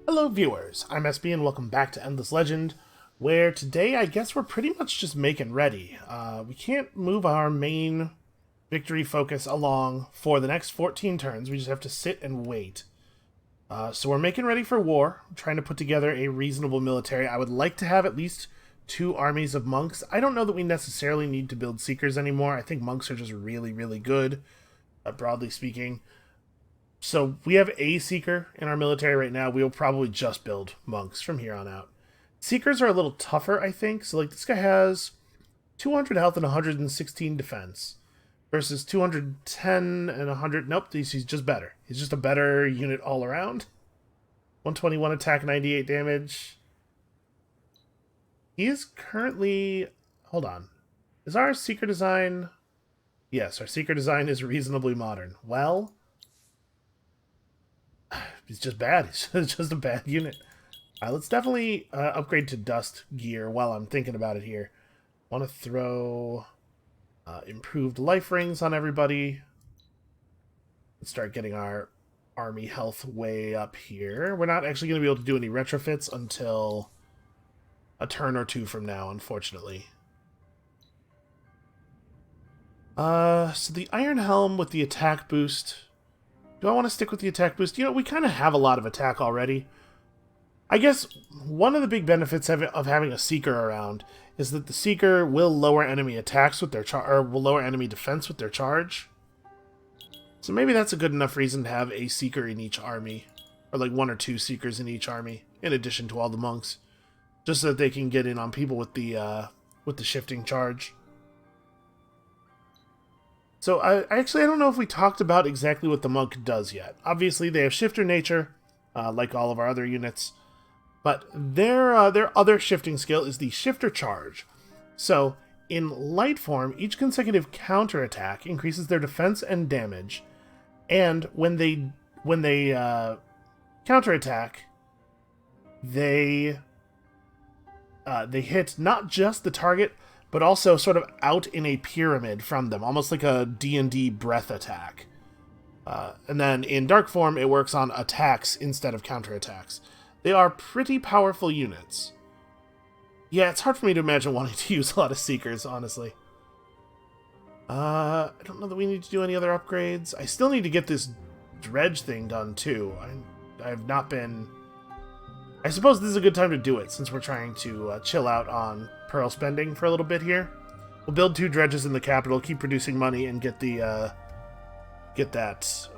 Hello viewers, I'm SB and welcome back to Endless Legend, where today I guess we're pretty much just making ready. We can't move our main victory focus along for the next 14 turns, we just have to sit and wait. So we're making ready for war, trying to put together a reasonable military. I would like to have at least 2 armies of monks. I don't know that we necessarily need to build seekers anymore. I think monks are just really, really good, broadly speaking. So we have a seeker in our military right now. We'll probably just build monks from here on out. Seekers are a little tougher, I think. So like this guy has 200 health and 116 defense versus 210 and 100. Nope, he's just better. He's just a better unit all around. 121 attack, 98 damage. He is currently... Hold on. Is our seeker design... Yes, our seeker design is reasonably modern. Well... He's just bad. He's just a bad unit. Let's definitely upgrade to dust gear while I'm thinking about it here. Want to throw improved life rings on everybody. Let's start getting our army health way up here. We're not actually going to be able to do any retrofits until a turn or two from now, unfortunately. So the Iron Helm with the attack boost... Do I want to stick with the attack boost? You know, we kind of have a lot of attack already. I guess one of the big benefits of having a Seeker around is that the Seeker will lower enemy attacks with their or will lower enemy defense with their charge. So maybe that's a good enough reason to have a Seeker in each army. Or like 1 or 2 Seekers in each army, in addition to all the monks. Just so that they can get in on people with the shifting charge. So I don't know if we talked about exactly what the monk does yet. Obviously, they have shifter nature, like all of our other units, but their other shifting skill is the shifter charge. So in light form, each consecutive counterattack increases their defense and damage, and when they counterattack, they hit not just the target, but also sort of out in a pyramid from them, almost like a D&D breath attack. And then in dark form, it works on attacks instead of counterattacks. They are pretty powerful units. Yeah, it's hard for me to imagine wanting to use a lot of Seekers, honestly. I don't know that we need to do any other upgrades. I still need to get this dredge thing done, too. I have not been... I suppose this is a good time to do it, since we're trying to chill out on pearl spending for a little bit here. We'll build 2 dredges in the capital, keep producing money, and get the get that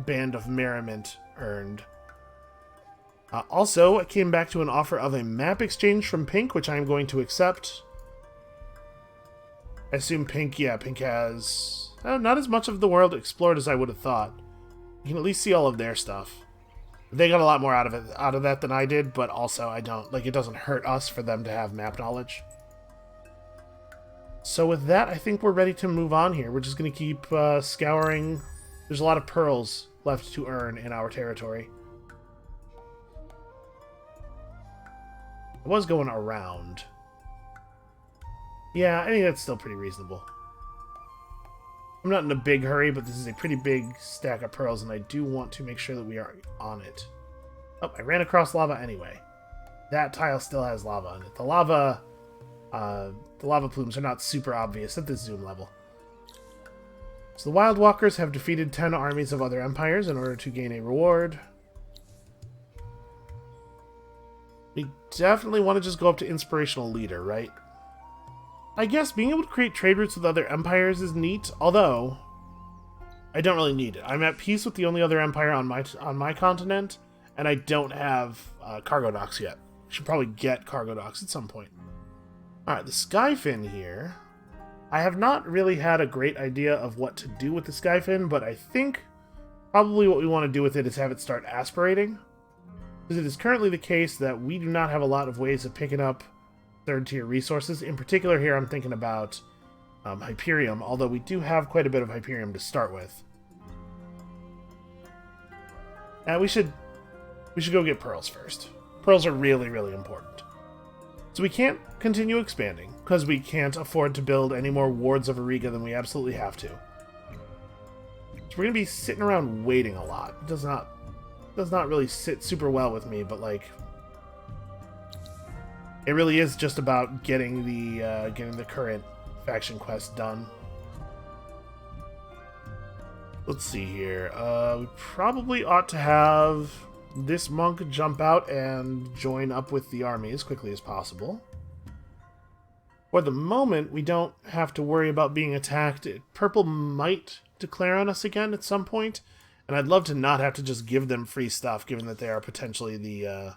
Band of Merriment earned. Also, I came back to an offer of a map exchange from Pink, which I'm going to accept. I assume Pink has not as much of the world explored as I would have thought. You can at least see all of their stuff. They got a lot more out of that than I did, but also I don't like it doesn't hurt us for them to have map knowledge. So with that, I think we're ready to move on here. We're just going to keep scouring. There's a lot of pearls left to earn in our territory. I was going around. Yeah, I think that's still pretty reasonable. I'm not in a big hurry, but this is a pretty big stack of pearls, and I do want to make sure that we are on it. Oh, I ran across lava anyway. That tile still has lava on it. The lava plumes are not super obvious at this zoom level. So the Wild Walkers have defeated 10 armies of other empires in order to gain a reward. We definitely want to just go up to Inspirational Leader, right? I guess being able to create trade routes with other empires is neat, although I don't really need it. I'm at peace with the only other empire on my continent, and I don't have cargo docks yet. Should probably get cargo docks at some point. Alright, the Skyfin here. I have not really had a great idea of what to do with the Skyfin, but I think probably what we want to do with it is have it start aspirating. Because it is currently the case that we do not have a lot of ways of picking up third-tier resources. In particular here, I'm thinking about Hyperium, although we do have quite a bit of Hyperium to start with. And we should go get pearls first. Pearls are really, really important. So we can't continue expanding, because we can't afford to build any more wards of Auriga than we absolutely have to. So we're going to be sitting around waiting a lot. It does not does not really sit super well with me, but like it really is just about getting the current faction quest done. Let's see here. We probably ought to have this monk jump out and join up with the army as quickly as possible. For the moment, we don't have to worry about being attacked. Purple might declare on us again at some point, and I'd love to not have to just give them free stuff, given that they are potentially the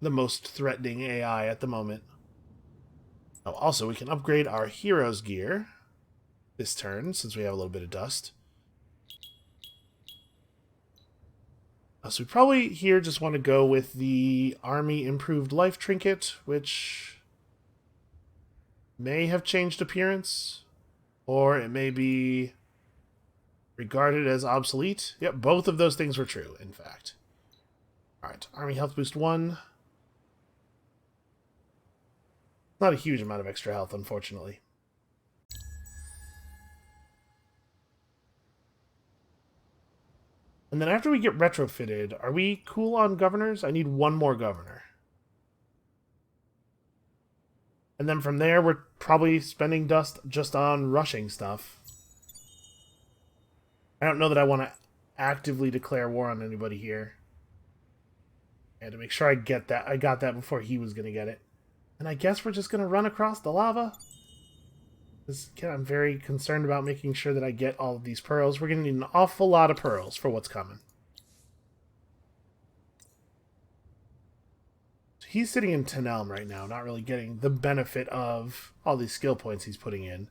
most threatening AI at the moment. Oh, also, we can upgrade our hero's gear this turn, since we have a little bit of dust. So we probably here just want to go with the Army Improved Life Trinket, which may have changed appearance, or it may be regarded as obsolete. Yep, both of those things were true, in fact. Alright, Army Health Boost 1. Not a huge amount of extra health, unfortunately. And then after we get retrofitted, are we cool on governors? I need one more governor. And then from there, we're probably spending dust just on rushing stuff. I don't know that I want to actively declare war on anybody here. And to make sure I get that, I got that before he was going to get it. And I guess we're just going to run across the lava. I'm very concerned about making sure that I get all of these pearls. We're going to need an awful lot of pearls for what's coming. So he's sitting in Tenelm right now, not really getting the benefit of all these skill points he's putting in.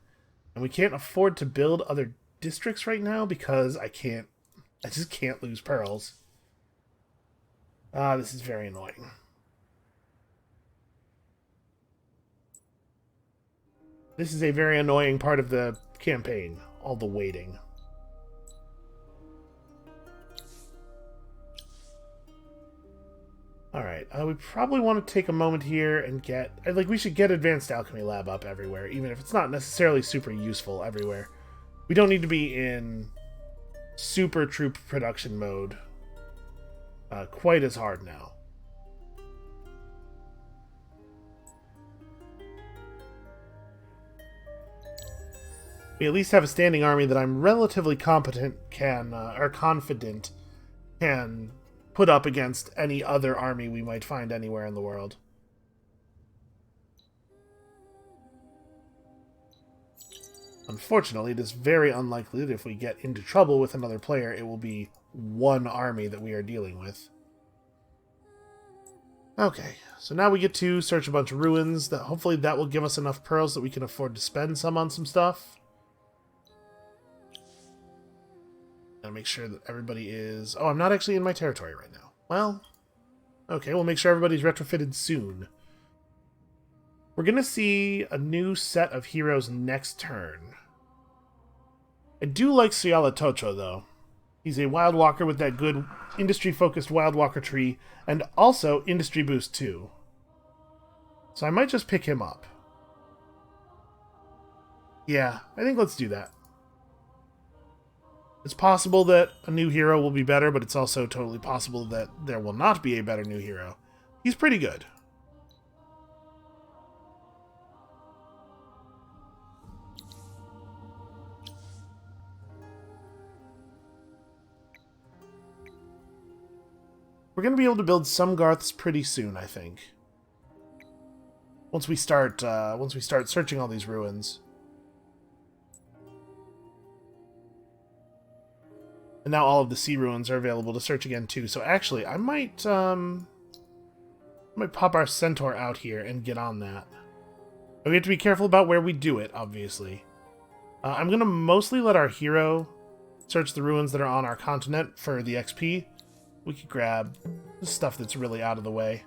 And we can't afford to build other districts right now because I just can't lose pearls. This is very annoying. This is a very annoying part of the campaign, all the waiting. Alright, we probably want to take a moment here and get... we should get Advanced Alchemy Lab up everywhere, even if it's not necessarily super useful everywhere. We don't need to be in super troop production mode quite as hard now. We at least have a standing army that I'm relatively confident can put up against any other army we might find anywhere in the world. Unfortunately, it is very unlikely that if we get into trouble with another player, it will be one army that we are dealing with. Okay, so now we get to search a bunch of ruins. Hopefully that will give us enough pearls that we can afford to spend some on some stuff. And make sure that everybody is... Oh, I'm not actually in my territory right now. Well, okay, we'll make sure everybody's retrofitted soon. We're going to see a new set of heroes next turn. I do like Ciala Tocho, though. He's a Wild Walker with that good industry-focused Wild Walker tree, and also Industry Boost 2. So I might just pick him up. Yeah, I think let's do that. It's possible that a new hero will be better, but it's also totally possible that there will not be a better new hero. He's pretty good. We're going to be able to build some Garths pretty soon, I think. Once we start searching all these ruins. And now all of the sea ruins are available to search again too. So actually, I might pop our centaur out here and get on that. But we have to be careful about where we do it, obviously. I'm going to mostly let our hero search the ruins that are on our continent for the XP. We could grab the stuff that's really out of the way.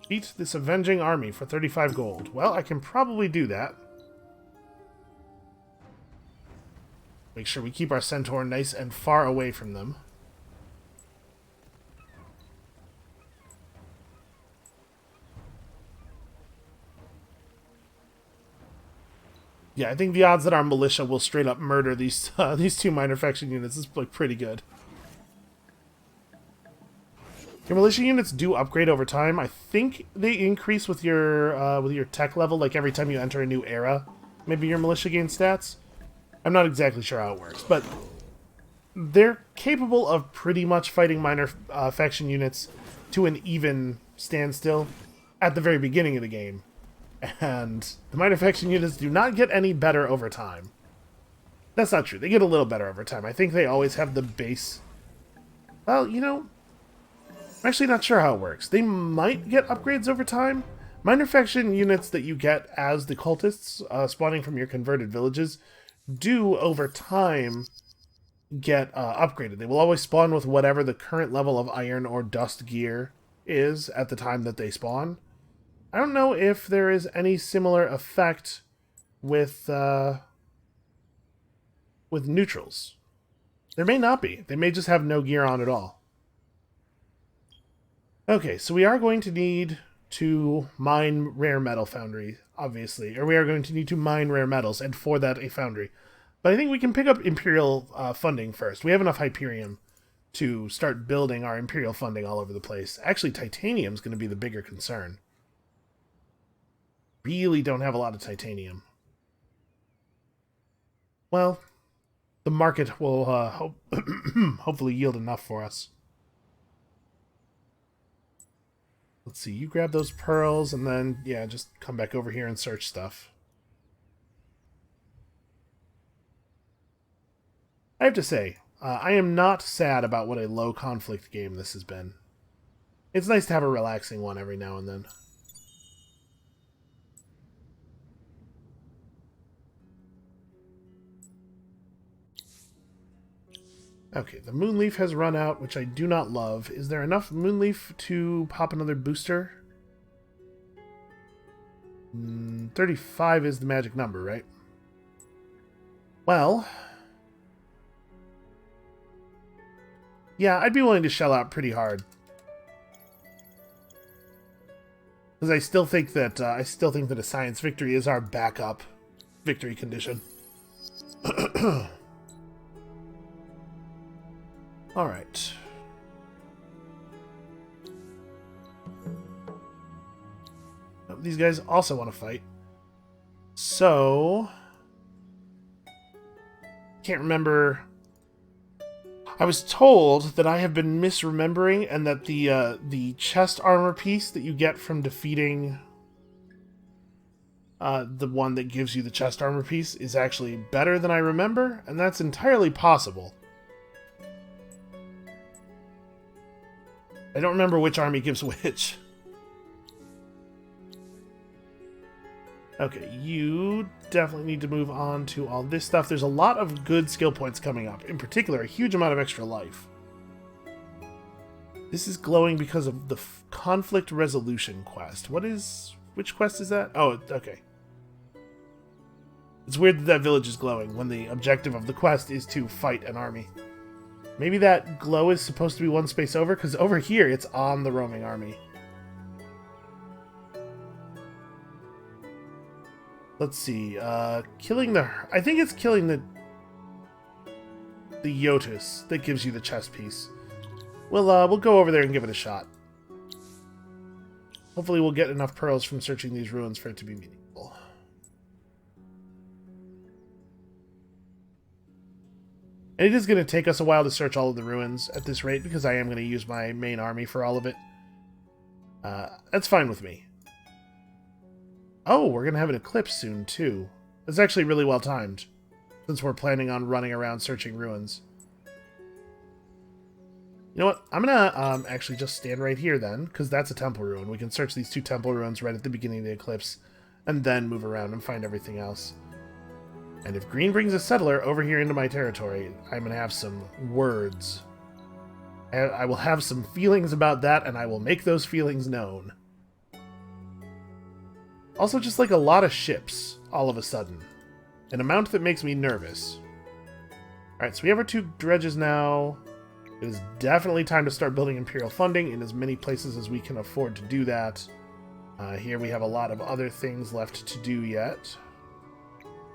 Beat this avenging army for 35 gold. Well, I can probably do that. Make sure we keep our centaur nice and far away from them. Yeah, I think the odds that our militia will straight up murder these two minor faction units is like pretty good. Your militia units do upgrade over time. I think they increase with your tech level, like every time you enter a new era. Maybe your militia gains stats. I'm not exactly sure how it works, but they're capable of pretty much fighting minor faction units to an even standstill at the very beginning of the game. And the minor faction units do not get any better over time. That's not true. They get a little better over time. I think they always have the base... Well, you know, I'm actually not sure how it works. They might get upgrades over time. Minor faction units that you get as the cultists spawning from your converted villages do, over time, get upgraded. They will always spawn with whatever the current level of iron or dust gear is at the time that they spawn. I don't know if there is any similar effect with neutrals. There may not be. They may just have no gear on at all. Okay, so we are going to need to mine rare metal foundry, obviously. Or we are going to need to mine rare metals, and for that, a foundry. But I think we can pick up Imperial funding first. We have enough Hyperium to start building our Imperial funding all over the place. Actually, Titanium's going to be the bigger concern. Really don't have a lot of Titanium. Well, the market will hopefully yield enough for us. Let's see, you grab those pearls, and then, yeah, just come back over here and search stuff. I have to say, I am not sad about what a low-conflict game this has been. It's nice to have a relaxing one every now and then. Okay, the Moonleaf has run out, which I do not love. Is there enough Moonleaf to pop another booster? 35 is the magic number, right? Well... yeah, I'd be willing to shell out pretty hard. Because I still think that a science victory is our backup victory condition. All right. Oh, these guys also want to fight. So can't remember. I was told that I have been misremembering, and that the chest armor piece that you get from defeating the one that gives you the chest armor piece is actually better than I remember, and that's entirely possible. I don't remember which army gives which. Okay, you definitely need to move on to all this stuff. There's a lot of good skill points coming up. In particular, a huge amount of extra life. This is glowing because of the conflict resolution quest. Which quest is that? Oh, okay. It's weird that that village is glowing when the objective of the quest is to fight an army. Maybe that glow is supposed to be one space over, because over here it's on the roaming army. Let's see, killing the... I think it's killing the Yotus that gives you the chest piece. We'll go over there and give it a shot. Hopefully we'll get enough pearls from searching these ruins for it to be meaningful. And it is going to take us a while to search all of the ruins at this rate, because I am going to use my main army for all of it. That's fine with me. Oh, we're going to have an eclipse soon, too. It's actually really well timed, since we're planning on running around searching ruins. You know what? I'm going to actually just stand right here, then, because that's a temple ruin. We can search these two temple ruins right at the beginning of the eclipse, and then move around and find everything else. And if green brings a settler over here into my territory, I'm going to have some words. I will have some feelings about that, and I will make those feelings known. Also, just like a lot of ships, all of a sudden. An amount that makes me nervous. Alright, so we have our two dredges now. It is definitely time to start building Imperial funding in as many places as we can afford to do that. Here we have a lot of other things left to do yet.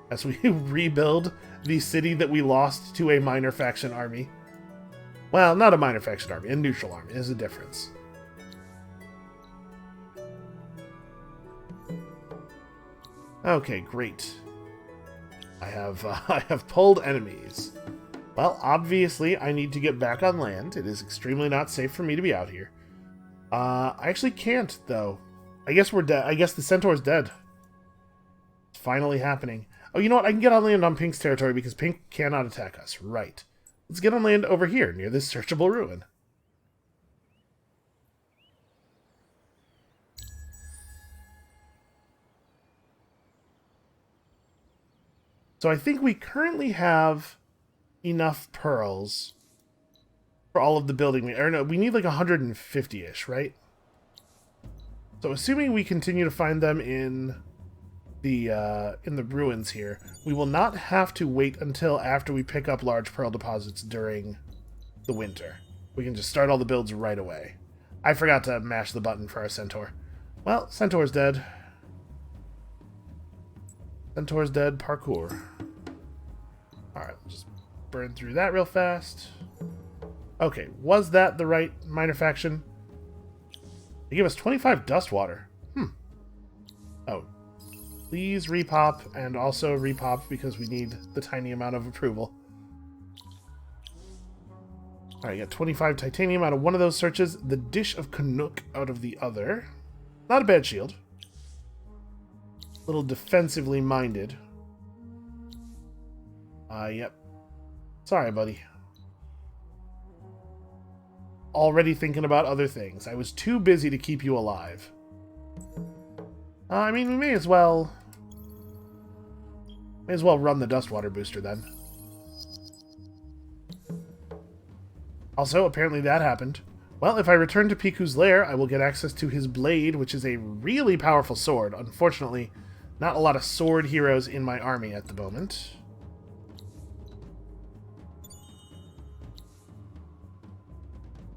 As we rebuild the city that we lost to a minor faction army. Well, not a minor faction army, a neutral army. There's a difference. Okay, great. I have pulled enemies. Well, obviously, I need to get back on land. It is extremely not safe for me to be out here. I actually can't, though. I guess we're dead. I guess the Centaur's dead. It's finally happening. Oh, you know what? I can get on land on Pink's territory because Pink cannot attack us. Right. Let's get on land over here, near this searchable ruin. So I think we currently have enough pearls for all of the building. Or no, we need like 150-ish, right? So assuming we continue to find them in the ruins here, we will not have to wait until after we pick up large pearl deposits during the winter. We can just start all the builds right away. I forgot to mash the button for our centaur. Well, centaur's dead. Centaur's dead. Parkour. Alright, just burn through that real fast. Okay, was that the right minor faction? They give us 25 dust water. Oh. Please repop, and also repop because we need the tiny amount of approval. Alright, got 25 titanium out of one of those searches. The dish of Canuck out of the other. Not a bad shield. A little defensively minded. Yep. Sorry, buddy. Already thinking about other things. I was too busy to keep you alive. I mean, we may as well run the dust water booster then. Also, apparently that happened. Well, if I return to Piku's lair, I will get access to his blade, which is a really powerful sword. Unfortunately, not a lot of sword heroes in my army at the moment.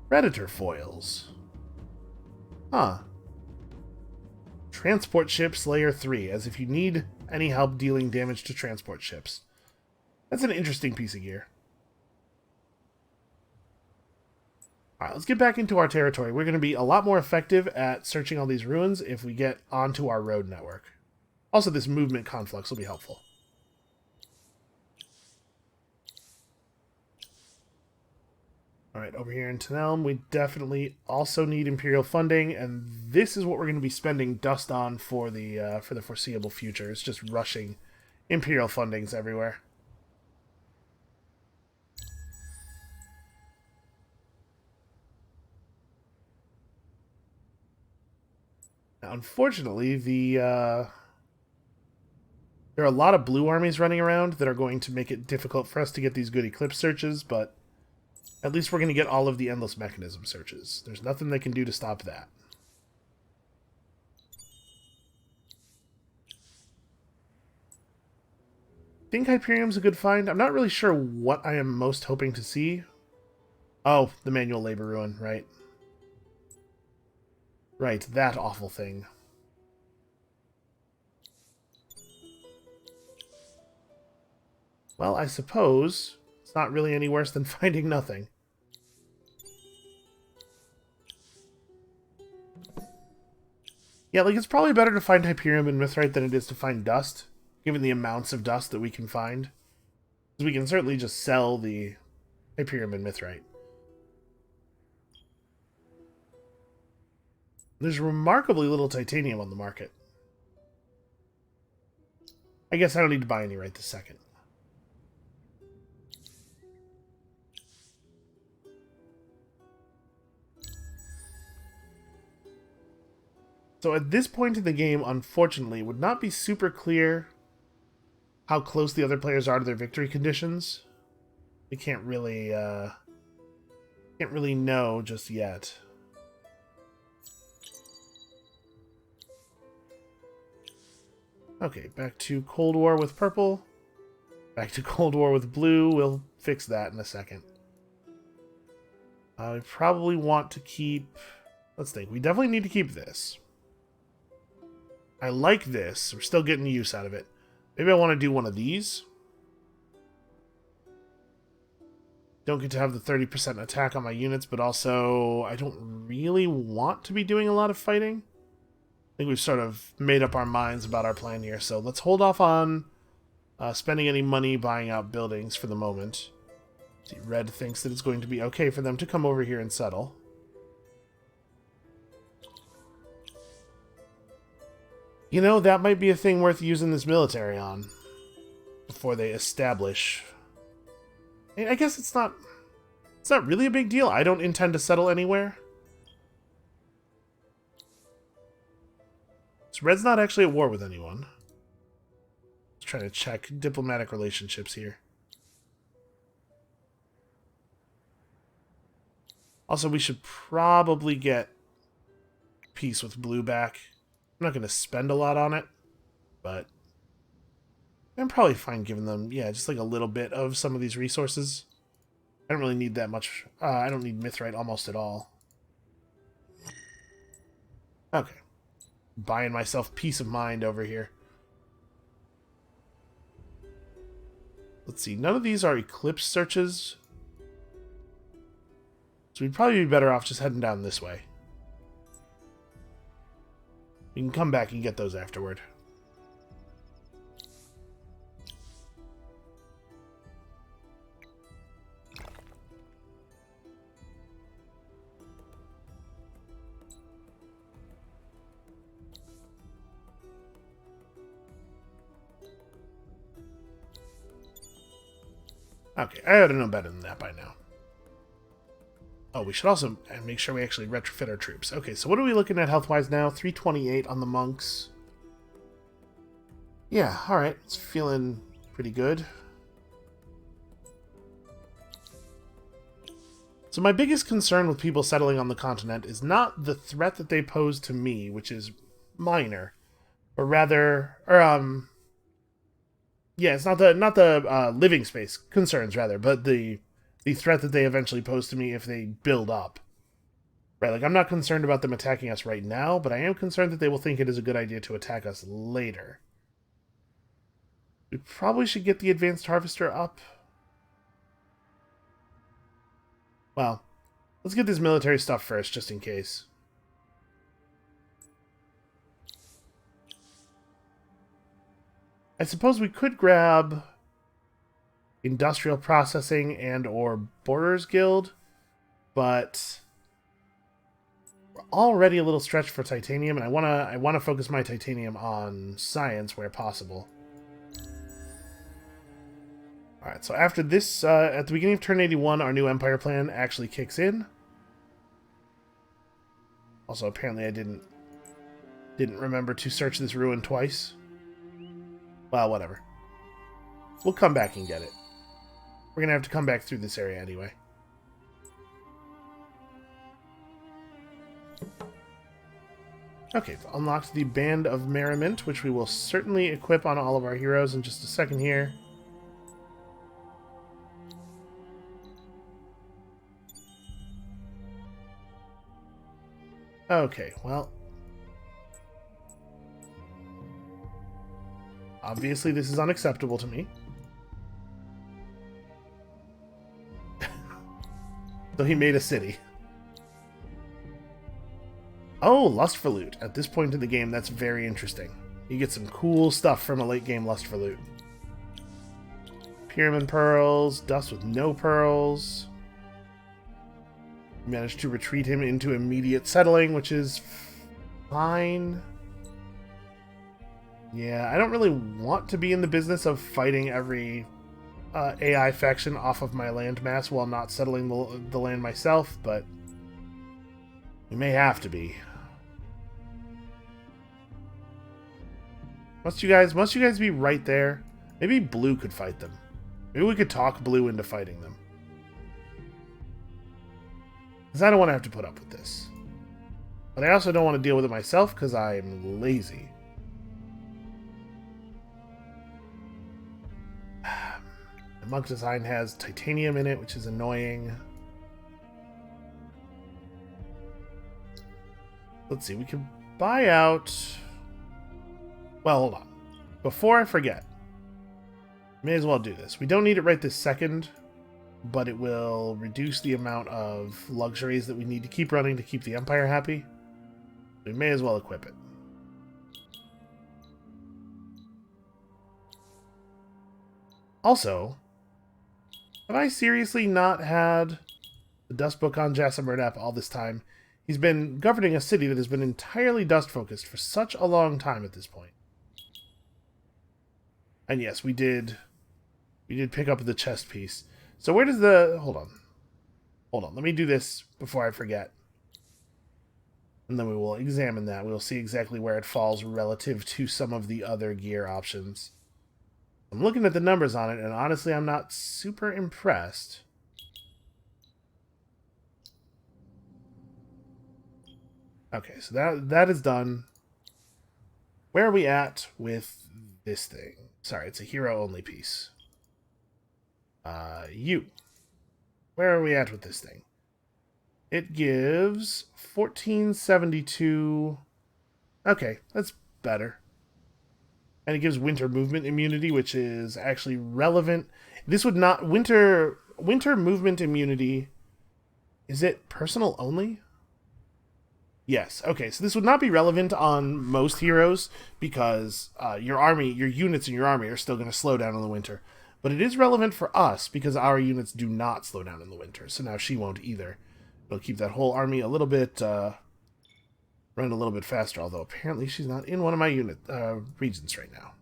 Predator foils. Huh. Transport ships layer 3, as if you need any help dealing damage to transport ships. That's an interesting piece of gear. Alright, let's get back into our territory. We're going to be a lot more effective at searching all these ruins if we get onto our road network. Also, this movement conflux will be helpful. Alright, over here in Tenelm, we definitely also need Imperial funding, and this is what we're going to be spending dust on for the foreseeable future. It's just rushing Imperial fundings everywhere. Now, unfortunately, there are a lot of blue armies running around that are going to make it difficult for us to get these good Eclipse searches, but at least we're going to get all of the Endless Mechanism searches. There's nothing they can do to stop that. I think Hyperium's a good find. I'm not really sure what I am most hoping to see. Oh, the Manual Labor Ruin, right. Right, that awful thing. Well, I suppose it's not really any worse than finding nothing. Yeah, like, it's probably better to find Hyperium and Mithrite than it is to find dust, given the amounts of dust that we can find. Because we can certainly just sell the Hyperium and Mithrite. There's remarkably little titanium on the market. I guess I don't need to buy any right this second. So at this point in the game, unfortunately, it would not be super clear how close the other players are to their victory conditions. We can't really know just yet. Okay, back to Cold War with purple. Back to Cold War with blue. We'll fix that in a second. We probably want to keep... Let's think. We definitely need to keep this. I like this. We're still getting use out of it. Maybe I want to do one of these. don't get to have the 30% attack on my units, but also I don't really want to be doing a lot of fighting. I think we've sort of made up our minds about our plan here, so let's hold off on spending any money buying out buildings for the moment. See, Red thinks that it's going to be okay for them to come over here and settle. You know, that might be a thing worth using this military on before they establish. I guess it's not really a big deal. I don't intend to settle anywhere. So Red's not actually at war with anyone. Just trying to check diplomatic relationships here. Also, we should probably get peace with Blue back. I'm not going to spend a lot on it, but I'm probably fine giving them, yeah, just like a little bit of some of these resources. I don't really need that much. I don't need Mithrite almost at all. Okay. Buying myself peace of mind over here. Let's see. None of these are eclipse searches. So we'd probably be better off just heading down this way. We can come back and get those afterward. Okay, I ought to know better than that by now. Oh, we should also make sure we actually retrofit our troops. Okay, so what are we looking at health-wise now? 328 on the monks. Yeah, alright. It's feeling pretty good. So my biggest concern with people settling on the continent is not the threat that they pose to me, which is minor, but rather, yeah, it's not the living space concerns rather, but the threat that they eventually pose to me if they build up. Right, like I'm not concerned about them attacking us right now, but I am concerned that they will think it is a good idea to attack us later. We probably should get the advanced harvester up. Well, let's get this military stuff first, just in case. I suppose we could grab industrial processing and or Borderers Guild, but we're already a little stretched for titanium, and I wanna focus my titanium on science where possible. Alright, so after this, at the beginning of turn 81, our new Empire plan actually kicks in. Also, apparently I didn't remember to search this ruin twice. Well, whatever. We'll come back and get it. We're gonna have to come back through this area anyway. Okay, unlocked the Band of Merriment, which we will certainly equip on all of our heroes in just a second here. Okay, well, obviously this is unacceptable to me. So he made a city. Oh, Lust for Loot. At this point in the game, that's very interesting. You get some cool stuff from a late game Lust for Loot. Pyramid Pearls, Dust with no pearls. Managed to retreat him into immediate settling, which is fine. Yeah, I don't really want to be in the business of fighting every AI faction off of my landmass while not settling the land myself, but we may have to be. Must you guys be right there? Maybe Blue could fight them. Maybe we could talk Blue into fighting them. Because I don't want to have to put up with this. But I also don't want to deal with it myself because I'm lazy. The monk design has titanium in it, which is annoying. Let's see, we can buy out... Well, hold on. Before I forget, may as well do this. We don't need it right this second. but it will reduce the amount of luxuries that we need to keep running to keep the Empire happy. We may as well equip it. Also, have I seriously not had the Dust Book on Jassim Burnap all this time? He's been governing a city that has been entirely dust-focused for such a long time at this point. And yes, we did pick up the chest piece. So where does the... Hold on. Let me do this before I forget. And then we will examine that. We'll see exactly where it falls relative to some of the other gear options. I'm looking at the numbers on it, and honestly, I'm not super impressed. Okay, so that is done. Where are we at with this thing? Sorry, it's a hero-only piece. You. Where are we at with this thing? It gives 1472. Okay, that's better. And it gives winter movement immunity, which is actually relevant. This would not... Winter movement immunity... Is it personal only? Yes. Okay, so this would not be relevant on most heroes because your units in your army are still going to slow down in the winter. But it is relevant for us because our units do not slow down in the winter. So now she won't either. It'll keep that whole army a little bit... run a little bit faster, although apparently she's not in one of my regions right now.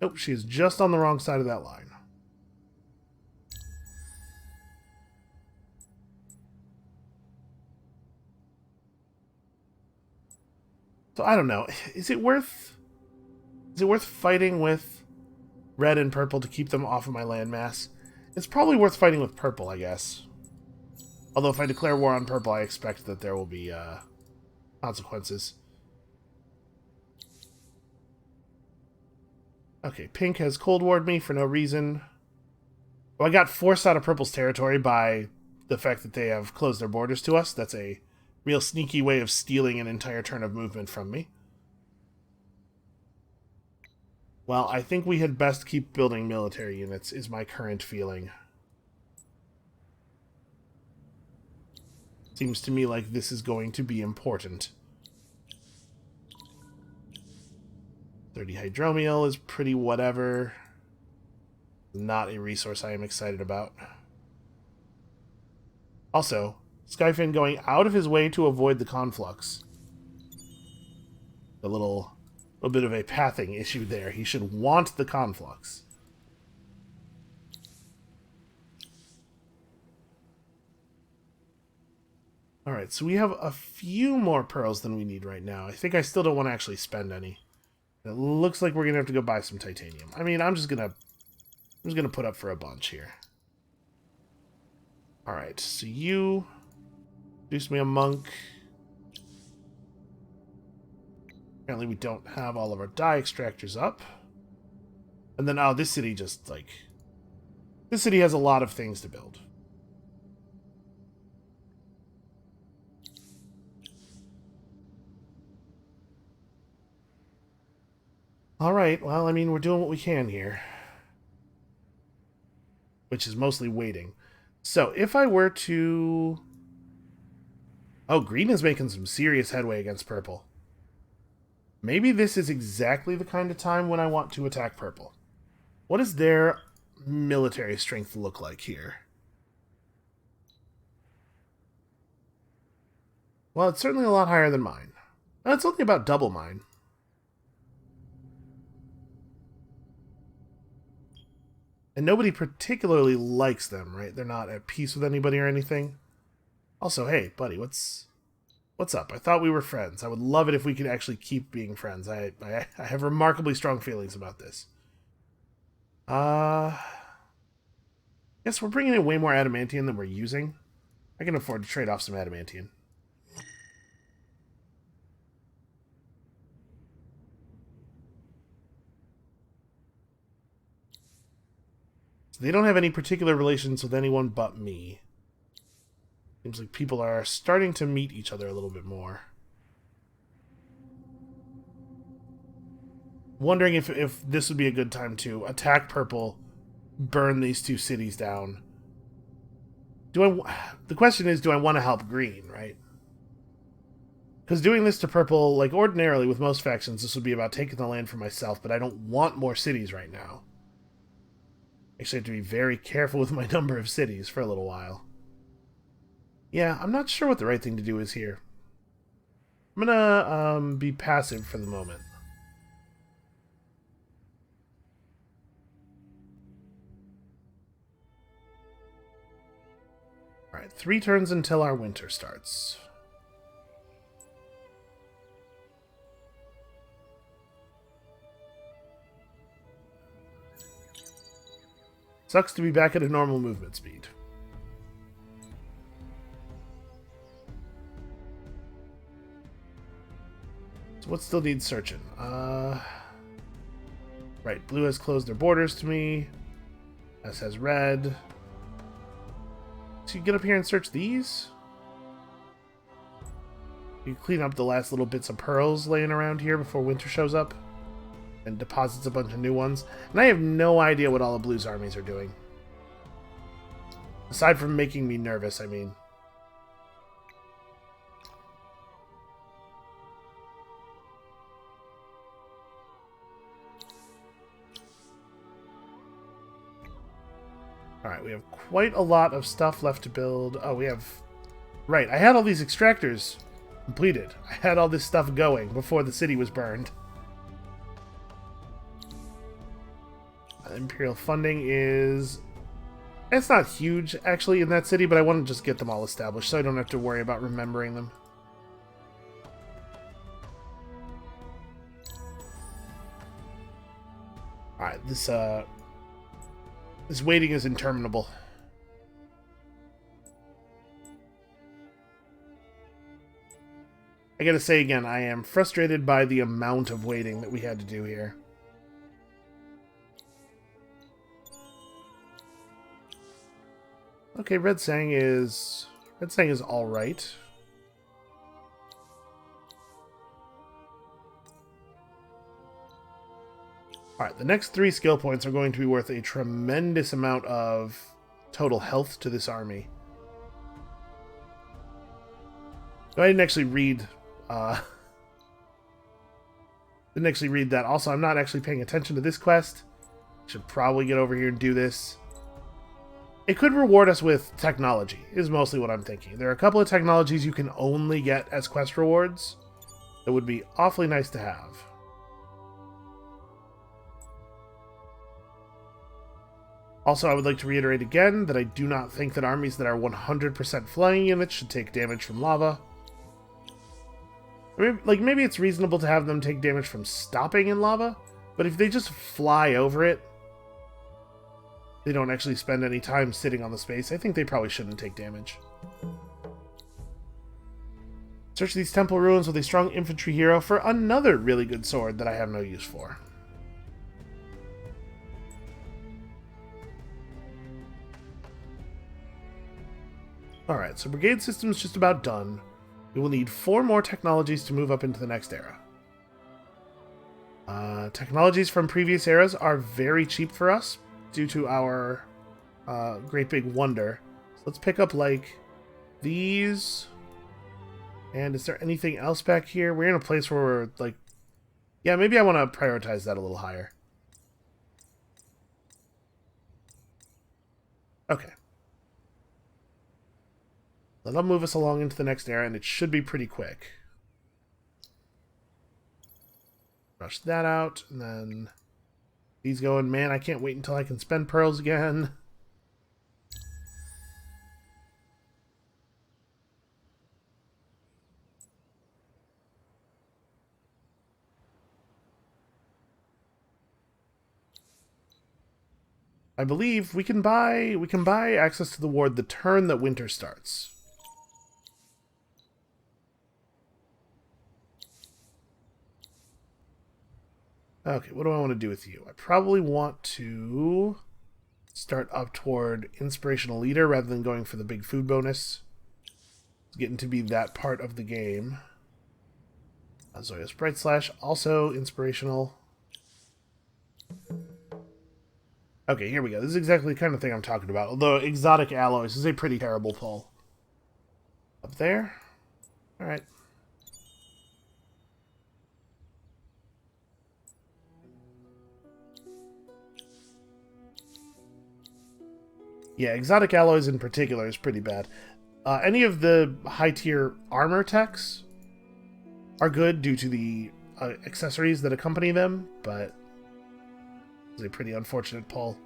Nope, she's just on the wrong side of that line. So I don't know. Is it worth fighting with red and purple to keep them off of my landmass? It's probably worth fighting with purple, I guess. Although if I declare war on purple, I expect that there will be consequences. Okay, pink has Cold Warred me for no reason. Well, I got forced out of purple's territory by the fact that they have closed their borders to us. That's a real sneaky way of stealing an entire turn of movement from me. Well, I think we had best keep building military units, is my current feeling. Seems to me like this is going to be important. 30 hydromiel is pretty whatever. Not a resource I am excited about. Also, Skyfin going out of his way to avoid the conflux. A little bit of a pathing issue there. He should want the conflux. Alright, so we have a few more pearls than we need right now. I think I still don't want to actually spend any. It looks like we're going to have to go buy some titanium. I mean, I'm just going to put up for a bunch here. Alright, so you... Produce me a monk. Apparently we don't have all of our dye extractors up. And then, oh, this city just, like... This city has a lot of things to build. Alright, well, I mean, we're doing what we can here. Which is mostly waiting. So, if I were to... Oh, green is making some serious headway against purple. Maybe this is exactly the kind of time when I want to attack purple. What does their military strength look like here? Well, it's certainly a lot higher than mine. It's only about double mine. And nobody particularly likes them, right? They're not at peace with anybody or anything. Also, hey, buddy, what's up? I thought we were friends. I would love it if we could actually keep being friends. I have remarkably strong feelings about this. Guess we're bringing in way more adamantium than we're using. I can afford to trade off some adamantium. So they don't have any particular relations with anyone but me. Seems like people are starting to meet each other a little bit more. Wondering if this would be a good time to attack purple burn these two cities down. The question is, do I want to help green, right? Because doing this to purple, like ordinarily with most factions, this would be about taking the land for myself, but I don't want more cities right now. Actually, I have to be very careful with my number of cities for a little while. Yeah, I'm not sure what the right thing to do is here. I'm gonna be passive for the moment. Alright, 3 turns until our winter starts. Sucks to be back at a normal movement speed. So what still needs searching? Right, blue has closed their borders to me. S has red. So you get up here and search these? You clean up the last little bits of pearls laying around here before winter shows up and deposits a bunch of new ones. And I have no idea what all of Blue's armies are doing. Aside from making me nervous, I mean. Alright, we have quite a lot of stuff left to build. Oh, we have... Right, I had all these extractors completed. I had all this stuff going before the city was burned. Imperial funding is... It's not huge, actually, in that city, but I want to just get them all established so I don't have to worry about remembering them. Alright, this waiting is interminable. I gotta say again, I am frustrated by the amount of waiting that we had to do here. Okay, Red Sang is all right. All right, the next 3 skill points are going to be worth a tremendous amount of total health to this army. I didn't actually read. Didn't actually read that. Also, I'm not actually paying attention to this quest. Should probably get over here and do this. It could reward us with technology, is mostly what I'm thinking. There are a couple of technologies you can only get as quest rewards that would be awfully nice to have. Also, I would like to reiterate again that I do not think that armies that are 100% flying units should take damage from lava. Maybe it's reasonable to have them take damage from stopping in lava, but if they just fly over it, they don't actually spend any time sitting on the space, I think they probably shouldn't take damage. Search these temple ruins with a strong infantry hero for another really good sword that I have no use for. Alright, so brigade system's just about done. We will need 4 more technologies to move up into the next era. Technologies from previous eras are very cheap for us due to our Great Big Wonder. So let's pick up, like, these. And is there anything else back here? We're in a place where we're, like... Yeah, maybe I want to prioritize that a little higher. Okay. That'll move us along into the next era, and it should be pretty quick. Rush that out, and then these going. Man, I can't wait until I can spend pearls again. I believe we can buy access to the ward the turn that winter starts. Okay, what do I want to do with you? I probably want to start up toward Inspirational Leader rather than going for the big food bonus. It's getting to be that part of the game. Zoya's Bright Slash, also inspirational. Okay, here we go. This is exactly the kind of thing I'm talking about. Although exotic alloys is a pretty terrible pull. Up there? Alright. Yeah, exotic alloys in particular is pretty bad. Any of the high-tier armor techs are good due to the accessories that accompany them, but it's a pretty unfortunate pull.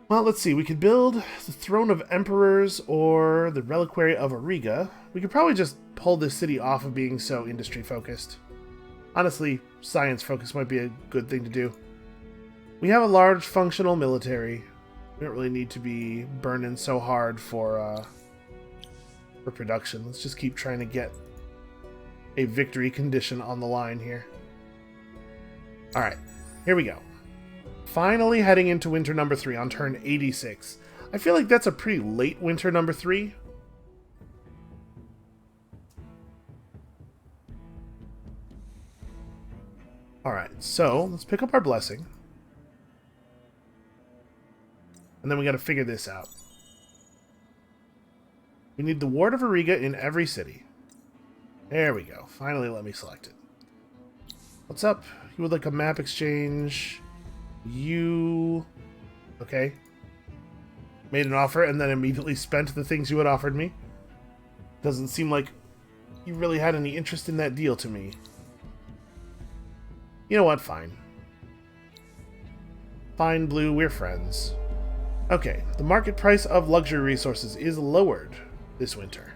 Well, let's see. We could build the Throne of Emperors or the Reliquary of Auriga. We could probably just pull this city off of being so industry-focused. Honestly, science-focused might be a good thing to do. We have a large, functional military. We don't really need to be burning so hard for production. Let's just keep trying to get a victory condition on the line here. Alright, here we go. Finally heading into winter number 3 on turn 86. I feel like that's a pretty late winter number 3. Alright, so let's pick up our blessing. And then we gotta figure this out. We need the Ward of Auriga in every city. There we go. Finally let me select it. What's up? You would like a map exchange. You... Okay. Made an offer and then immediately spent the things you had offered me. Doesn't seem like you really had any interest in that deal to me. You know what? Fine. Fine, Blue. We're friends. Okay. The market price of luxury resources is lowered this winter.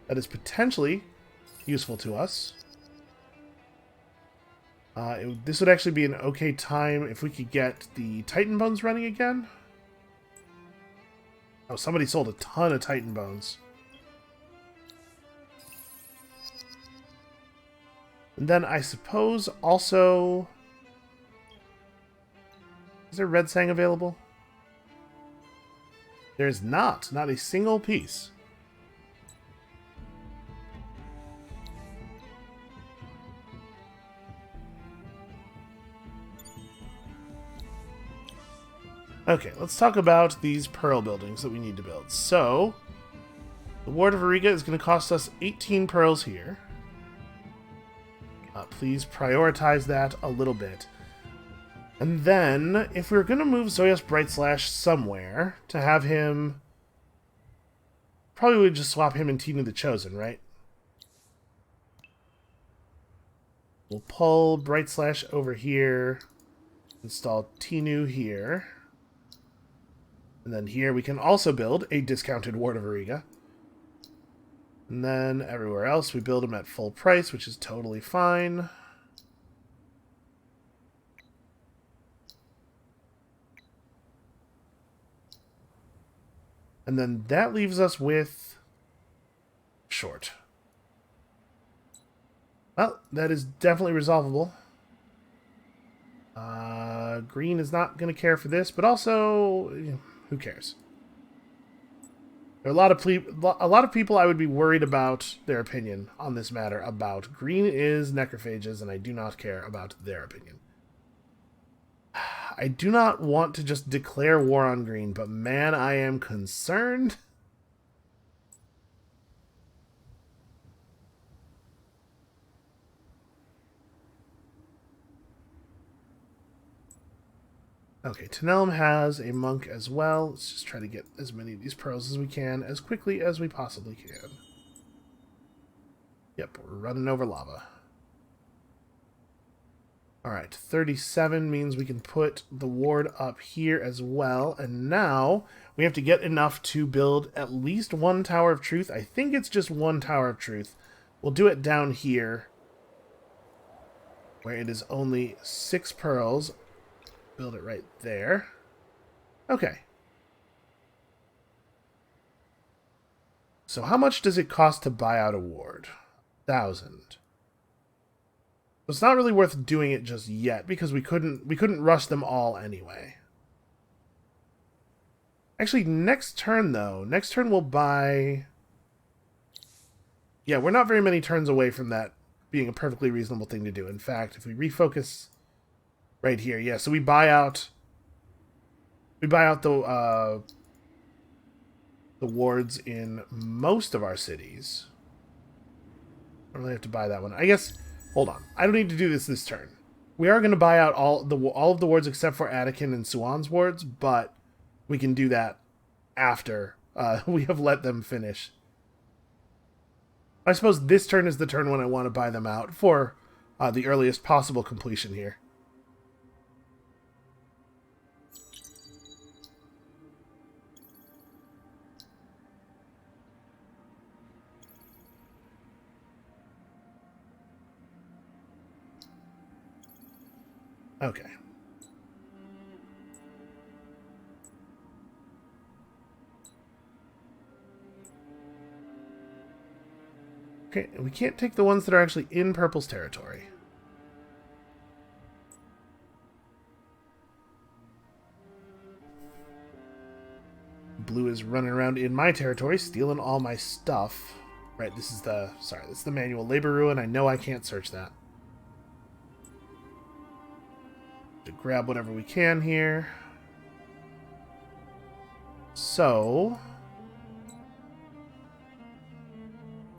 That is potentially useful to us. This would actually be an okay time if we could get the Titan Bones running again. Oh, somebody sold a ton of Titan Bones. And then I suppose also... Is there Red Sang available? There's not. Not a single piece. Okay, let's talk about these pearl buildings that we need to build. So, the Ward of Auriga is going to cost us 18 pearls here. Please prioritize that a little bit. And then, if we're going to move Zoyos Brightslash somewhere to have him... Probably would just swap him and Tinu the Chosen, right? We'll pull Brightslash over here. Install Tinu here. And then here we can also build a discounted Ward of Auriga. And then everywhere else we build them at full price, which is totally fine. And then that leaves us with short. Well, that is definitely resolvable. Green is not going to care for this, but also, who cares? There are a lot of people I would be worried about their opinion on this matter about. Green is necrophages, and I do not care about their opinion. I do not want to just declare war on green, but man, I am concerned. Okay, Tenelm has a monk as well. Let's just try to get as many of these pearls as we can, as quickly as we possibly can. Yep, we're running over lava. Alright, 37 means we can put the ward up here as well. And now we have to get enough to build at least one Tower of Truth. I think it's just one Tower of Truth. We'll do it down here, where it is only 6 pearls. Build it right there. Okay. So how much does it cost to buy out a ward? 1,000. It's not really worth doing it just yet because we couldn't rush them all anyway. Actually, next turn though. Next turn we'll buy... Yeah, we're not very many turns away from that being a perfectly reasonable thing to do. In fact, if we refocus right here, yeah, so we buy out We buy out the wards in most of our cities. I don't really have to buy that one. I guess. Hold on. I don't need to do this turn. We are going to buy out all of the wards except for Anakin and Suan's wards, but we can do that after we have let them finish. I suppose this turn is the turn when I want to buy them out for the earliest possible completion here. Okay. Okay, we can't take the ones that are actually in Purple's territory. Blue is running around in my territory, stealing all my stuff. Right, this is the manual labor ruin. I know I can't search that. To grab whatever we can here. So,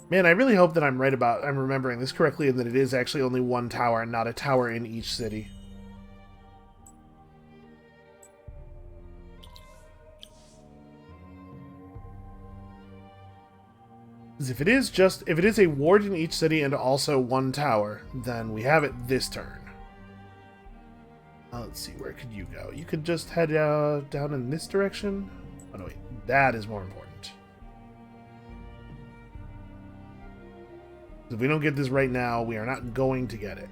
man, I really hope that I'm remembering this correctly and that it is actually only one tower and not a tower in each city. Because if it is a ward in each city and also one tower, then we have it this turn. Let's see, where could you go? You could just head down in this direction. Oh no, wait, that is more important. If we don't get this right now, we are not going to get it.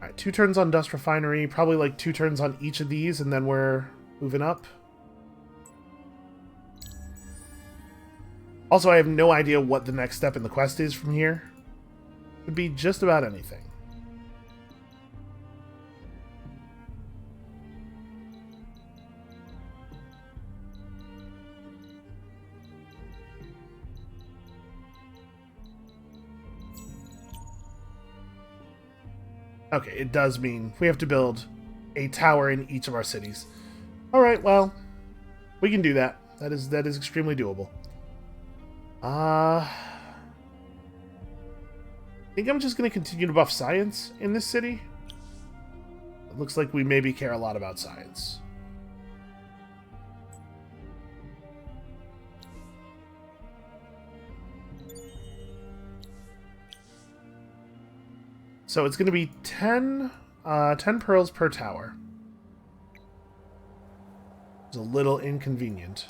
Alright, 2 turns on Dust Refinery, probably like 2 turns on each of these, and then we're moving up. Also, I have no idea what the next step in the quest is from here. Could be just about anything. Okay, it does mean we have to build a tower in each of our cities. Alright, well, we can do that. That is extremely doable. I think I'm just going to continue to buff science in this city. It looks like we maybe care a lot about science. So it's going to be 10 pearls per tower. It's a little inconvenient.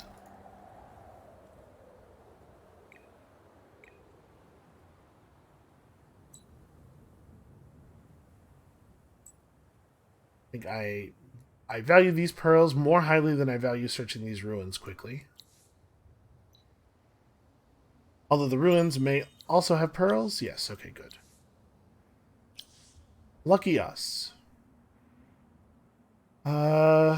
I think I value these pearls more highly than I value searching these ruins quickly. Although the ruins may also have pearls. Yes, okay, good. Lucky us.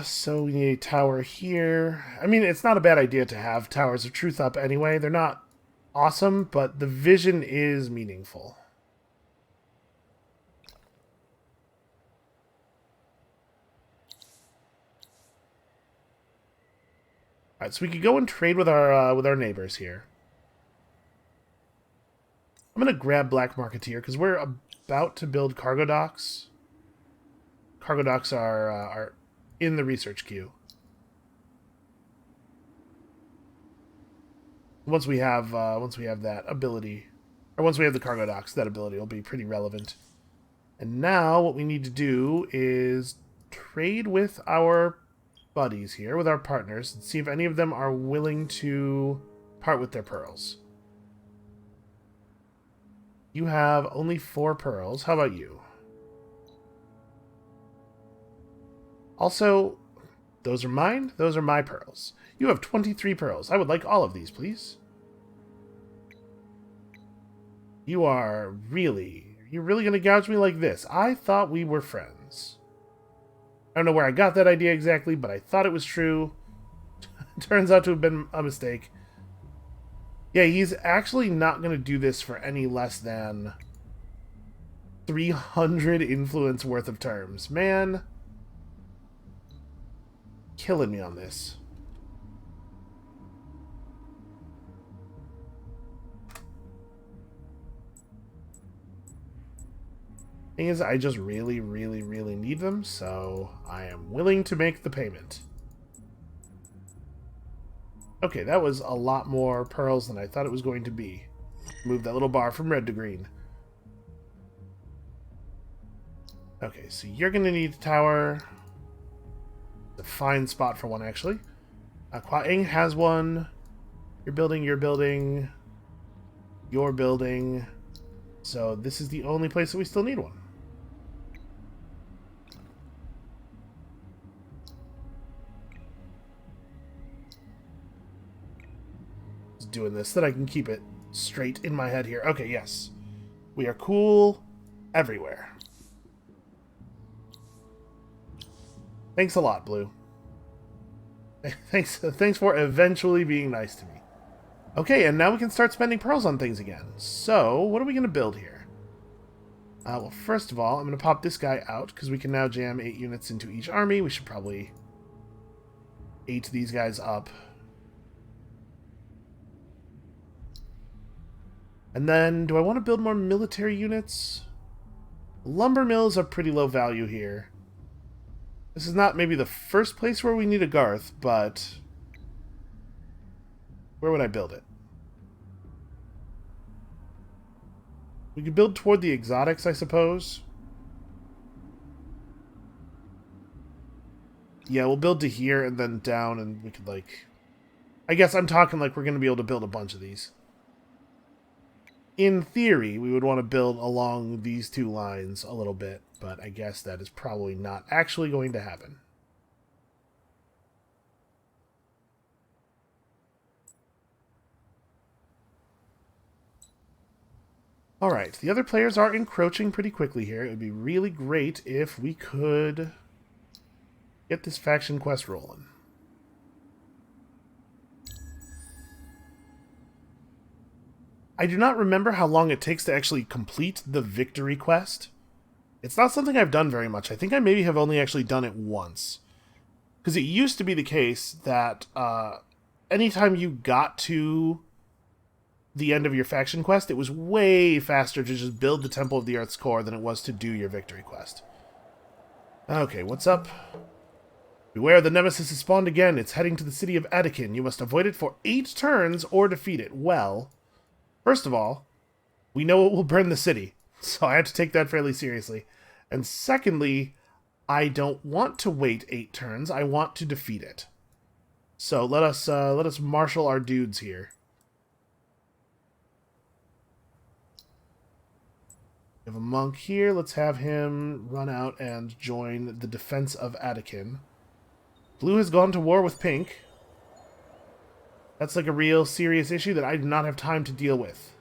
So we need a tower here. I mean, it's not a bad idea to have Towers of Truth up anyway. They're not awesome, but the vision is meaningful. Alright, so we could go and trade with our neighbors here. I'm gonna grab Black Marketeer because we're about to build cargo docks. Cargo docks are in the research queue. Once we have that ability, or once we have the cargo docks, that ability will be pretty relevant. And now what we need to do is trade with our buddies here, with our partners, and see if any of them are willing to part with their pearls. You have only 4 pearls. How about you? Also, those are mine. Those are my pearls. You have 23 pearls. I would like all of these, please. You're really going to gouge me like this? I thought we were friends. I don't know where I got that idea exactly, but I thought it was true. Turns out to have been a mistake. Yeah, he's actually not going to do this for any less than 300 influence worth of terms. Man, killing me on this. Thing is, I just really, really, really need them, so I am willing to make the payment. Okay, that was a lot more pearls than I thought it was going to be. Move that little bar from red to green. Okay, so you're going to need a tower. It's a fine spot for one, actually. Kwaing has one. You're building, you're building. You're building. So this is the only place that we still need one. Just doing this so that I can keep it straight in my head here. Okay, yes. We are cool everywhere. Thanks a lot, Blue. Thanks for eventually being nice to me. Okay, and now we can start spending pearls on things again. So, what are we going to build here? Well, first of all, I'm going to pop this guy out, because we can now jam 8 units into each army. We should probably 8 these guys up. And then, do I want to build more military units? Lumber mills are pretty low value here. This is not maybe the first place where we need a Garth, but where would I build it? We could build toward the exotics, I suppose. Yeah, we'll build to here and then down, and we could, like... I guess I'm talking like we're going to be able to build a bunch of these. In theory, we would want to build along these two lines a little bit, but I guess that is probably not actually going to happen. Alright, the other players are encroaching pretty quickly here. It would be really great if we could get this faction quest rolling. I do not remember how long it takes to actually complete the victory quest. It's not something I've done very much. I think I maybe have only actually done it once. Because it used to be the case that anytime you got to the end of your faction quest, it was way faster to just build the Temple of the Earth's Core than it was to do your victory quest. Okay, what's up? Beware, the Nemesis has spawned again. It's heading to the city of Attican. You must avoid it for 8 turns or defeat it. Well, first of all, we know it will burn the city, so I have to take that fairly seriously. And secondly, I don't want to wait 8 turns. I want to defeat it. So let us marshal our dudes here. We have a monk here. Let's have him run out and join the defense of Attican. Blue has gone to war with Pink. That's like a real serious issue that I do not have time to deal with.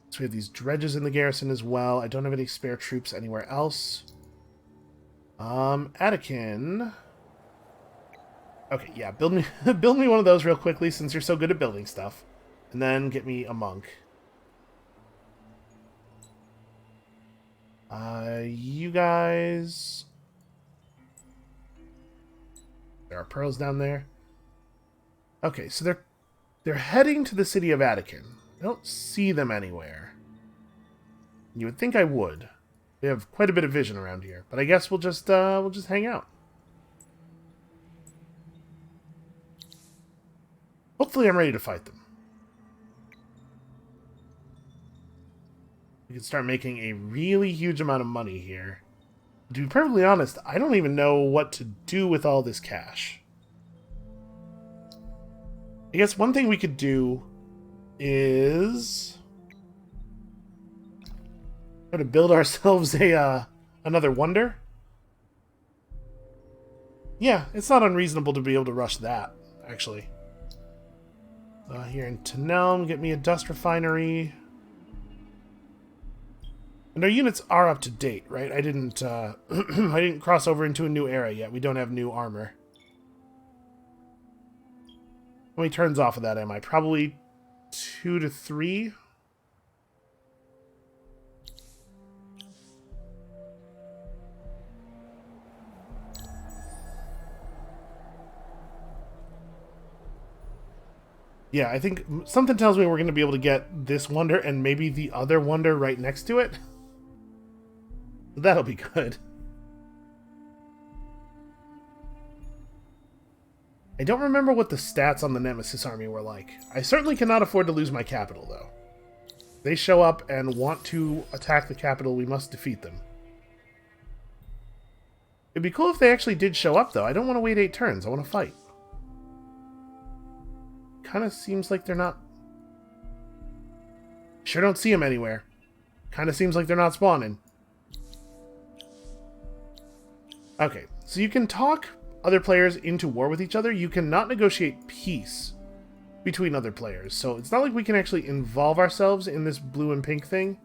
So we have these dredges in the garrison as well. I don't have any spare troops anywhere else. Attican. Okay, yeah, build me one of those real quickly since you're so good at building stuff. And then get me a monk. You guys... There are pearls down there. Okay, so they're heading to the city of Attican. I don't see them anywhere. You would think I would. We have quite a bit of vision around here, but I guess we'll just hang out. Hopefully I'm ready to fight them. We can start making a really huge amount of money here. To be perfectly honest, I don't even know what to do with all this cash. I guess one thing we could do is try to build ourselves a another wonder. Yeah, it's not unreasonable to be able to rush that, actually. Here in Tenelm, get me a dust refinery. And our units are up to date, right? I didn't I didn't cross over into a new era yet. We don't have new armor. How many turns off of that am I? Probably 2 to 3. Yeah, I think something tells me we're going to be able to get this wonder and maybe the other wonder right next to it. That'll be good. I don't remember what the stats on the Nemesis army were like. I certainly cannot afford to lose my capital, though. If they show up and want to attack the capital, we must defeat them. It'd be cool if they actually did show up, though. I don't want to wait 8 turns. I want to fight. Kind of seems like they're not... Sure don't see them anywhere. Kind of seems like they're not spawning. Okay, so you can talk other players into war with each other. You cannot negotiate peace between other players. So it's not like we can actually involve ourselves in this blue and pink thing.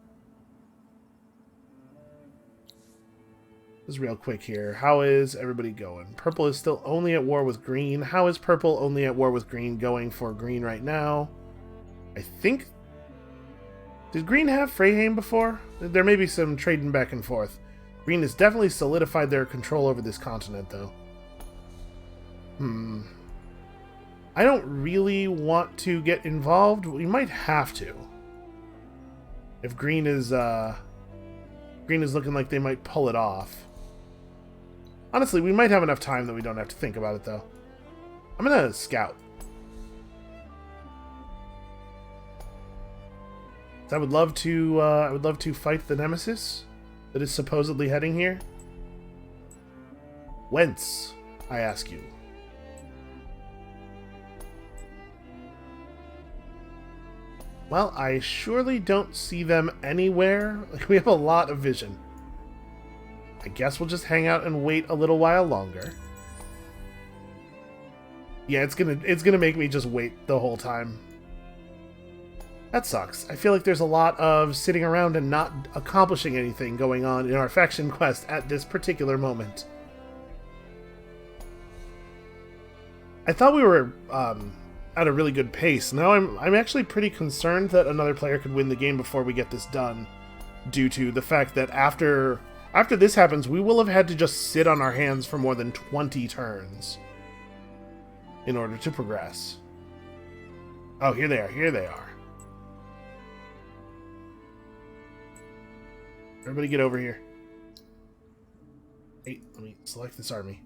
Just real quick here. How is everybody going? Purple is still only at war with green. How is purple only at war with green going for green right now? I think... Did green have Freyheim before? There may be some trading back and forth. Green has definitely solidified their control over this continent, though. I don't really want to get involved. We might have to. If green is looking like they might pull it off. Honestly, we might have enough time that we don't have to think about it, though. I'm gonna scout. I would love to fight the Nemesis that is supposedly heading here. Whence, I ask you? Well, I surely don't see them anywhere. Like, we have a lot of vision. I guess we'll just hang out and wait a little while longer. Yeah, it's gonna make me just wait the whole time. That sucks. I feel like there's a lot of sitting around and not accomplishing anything going on in our faction quest at this particular moment. I thought we were at a really good pace. Now I'm actually pretty concerned that another player could win the game before we get this done, due to the fact that after this happens, we will have had to just sit on our hands for more than 20 turns in order to progress. Oh, here they are. Here they are. Everybody get over here. Hey, let me select this army.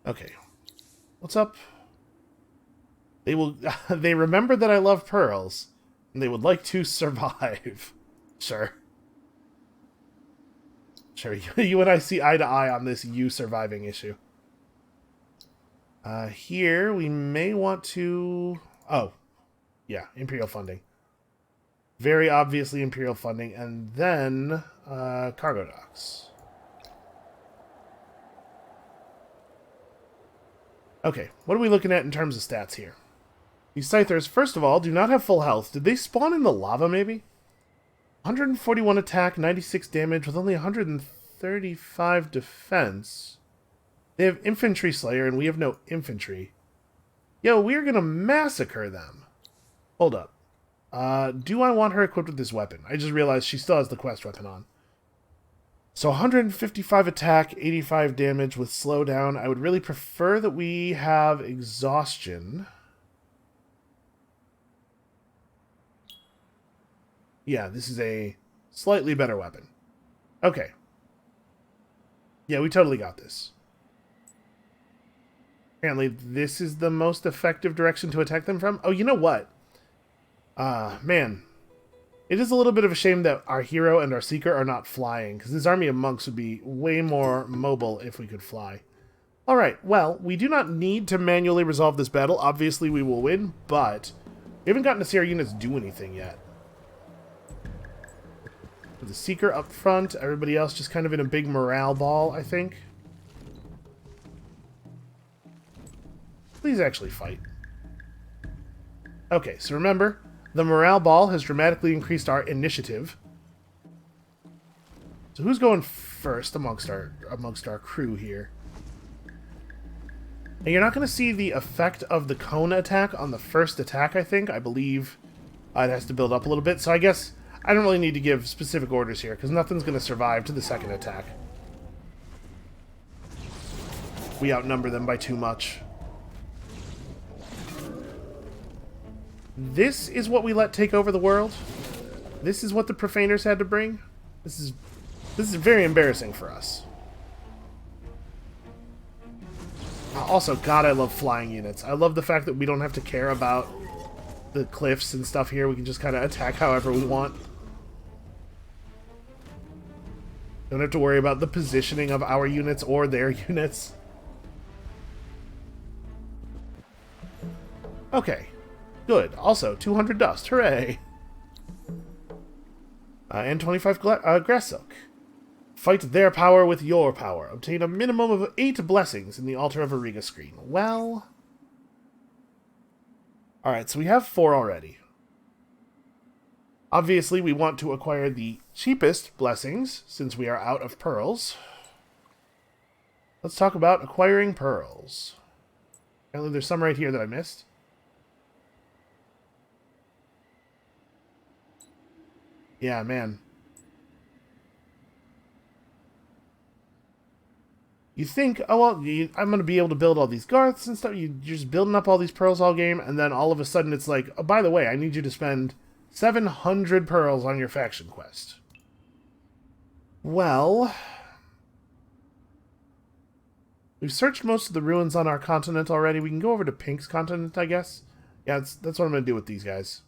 Okay. What's up? They remember that I love pearls, and they would like to survive. Sure. Sure, you and I see eye to eye on this you surviving issue. Here, we may want to... Oh, yeah, Imperial funding. Very obviously Imperial funding, and then cargo docks. Okay, what are we looking at in terms of stats here? These Scythers, first of all, do not have full health. Did they spawn in the lava, maybe? 141 attack, 96 damage, with only 135 defense. They have Infantry Slayer, and we have no infantry. Yo, we're gonna massacre them. Hold up. Do I want her equipped with this weapon? I just realized she still has the quest weapon on. So 155 attack, 85 damage with slowdown. I would really prefer that we have exhaustion. Yeah, this is a slightly better weapon. Okay. Yeah, we totally got this. Apparently, this is the most effective direction to attack them from. Oh, you know what? Man. It is a little bit of a shame that our hero and our seeker are not flying, because this army of monks would be way more mobile if we could fly. Alright, well, we do not need to manually resolve this battle. Obviously, we will win, but we haven't gotten to see our units do anything yet. With the seeker up front, everybody else just kind of in a big morale ball, I think. Please actually fight. Okay, so remember, the morale ball has dramatically increased our initiative. So who's going first amongst our crew here? And you're not going to see the effect of the cone attack on the first attack, I think. I believe it has to build up a little bit. So I guess I don't really need to give specific orders here, because nothing's going to survive to the second attack. We outnumber them by too much. This is what we let take over the world? This is what the Profaners had to bring? This is very embarrassing for us. Also, God, I love flying units. I love the fact that we don't have to care about the cliffs and stuff here. We can just kind of attack however we want. Don't have to worry about the positioning of our units or their units. Okay. Good. Also, 200 dust. Hooray! And 25 grass silk. Fight their power with your power. Obtain a minimum of 8 blessings in the Altar of Ariga screen. Well... Alright, so we have 4 already. Obviously, we want to acquire the cheapest blessings, since we are out of pearls. Let's talk about acquiring pearls. Apparently there's some right here that I missed. Yeah, man. You think, oh, well, I'm going to be able to build all these Garths and stuff. You're just building up all these pearls all game, and then all of a sudden it's like, oh, by the way, I need you to spend 700 pearls on your faction quest. Well... We've searched most of the ruins on our continent already. We can go over to Pink's continent, I guess. Yeah, that's what I'm going to do with these guys.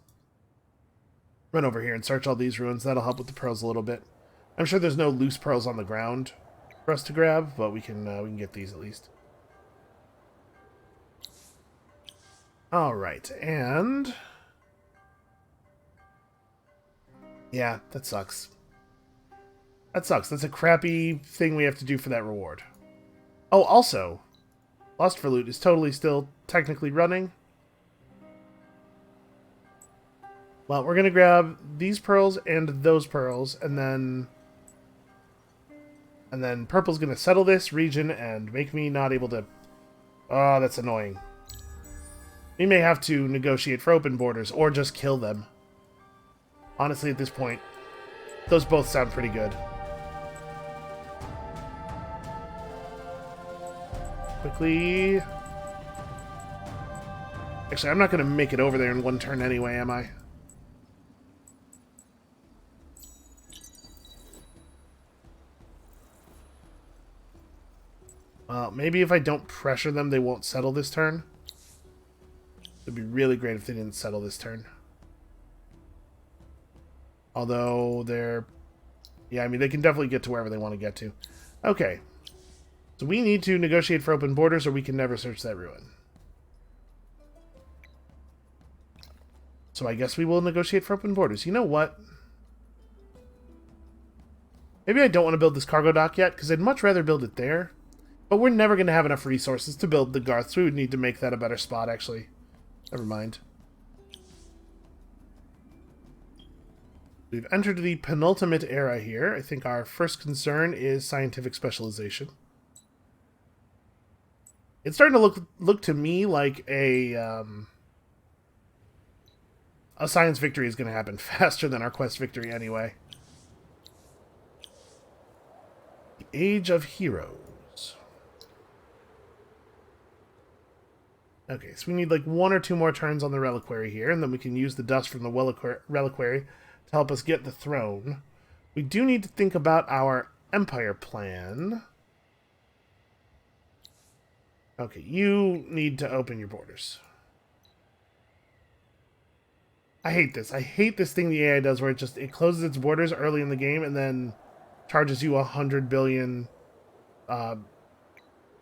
Run over here and search all these ruins. That'll help with the pearls a little bit. I'm sure there's no loose pearls on the ground for us to grab, but we can get these at least. All right, and yeah, that sucks. That sucks. That's a crappy thing we have to do for that reward. Oh, also, Lost for Loot is totally still technically running. Well, we're going to grab these pearls and those pearls, and then purple's going to settle this region and make me not able to... Oh, that's annoying. We may have to negotiate for open borders, or just kill them. Honestly, at this point, those both sound pretty good. Quickly... Actually, I'm not going to make it over there in one turn anyway, am I? Maybe if I don't pressure them, they won't settle this turn. It'd be really great if they didn't settle this turn. Although they're... Yeah, I mean, they can definitely get to wherever they want to get to. Okay. So we need to negotiate for open borders, or we can never search that ruin. So I guess we will negotiate for open borders. You know what? Maybe I don't want to build this cargo dock yet, because I'd much rather build it there. But we're never going to have enough resources to build the Garths. We would need to make that a better spot, actually. Never mind. We've entered the penultimate era here. I think our first concern is scientific specialization. It's starting to look to me like a science victory is going to happen faster than our quest victory anyway. The Age of Heroes. Okay, so we need like 1 or 2 more turns on the reliquary here, and then we can use the dust from the reliquary to help us get the throne. We do need to think about our empire plan. Okay, you need to open your borders. I hate this. I hate this thing the AI does where it closes its borders early in the game and then charges you 100 billion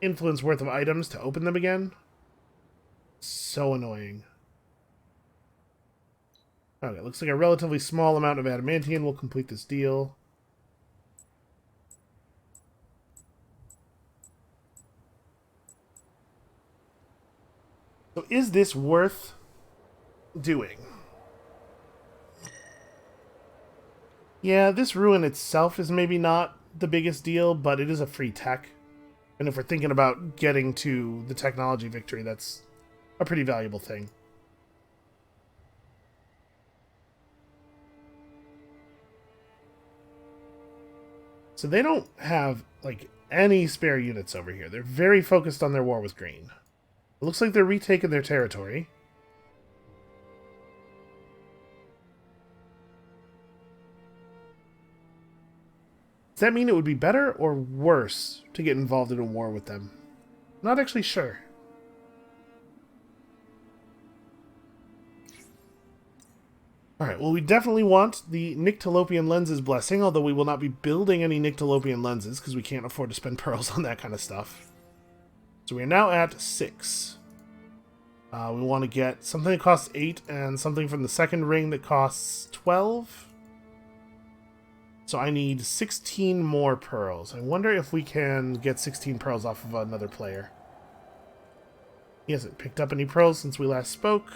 influence worth of items to open them again. So annoying. Okay, looks like a relatively small amount of adamantium will complete this deal. So is this worth doing? Yeah, this ruin itself is maybe not the biggest deal, but it is a free tech. And if we're thinking about getting to the technology victory, that's a pretty valuable thing. So they don't have, like, any spare units over here. They're very focused on their war with Green. It looks like they're retaking their territory. Does that mean it would be better or worse to get involved in a war with them? I'm not actually sure. Alright, well, we definitely want the Nyctalopian lenses blessing, although we will not be building any Nyctalopian lenses because we can't afford to spend pearls on that kind of stuff. So we are now at 6. We want to get something that costs 8 and something from the second ring that costs 12. So I need 16 more pearls. I wonder if we can get 16 pearls off of another player. He hasn't picked up any pearls since we last spoke.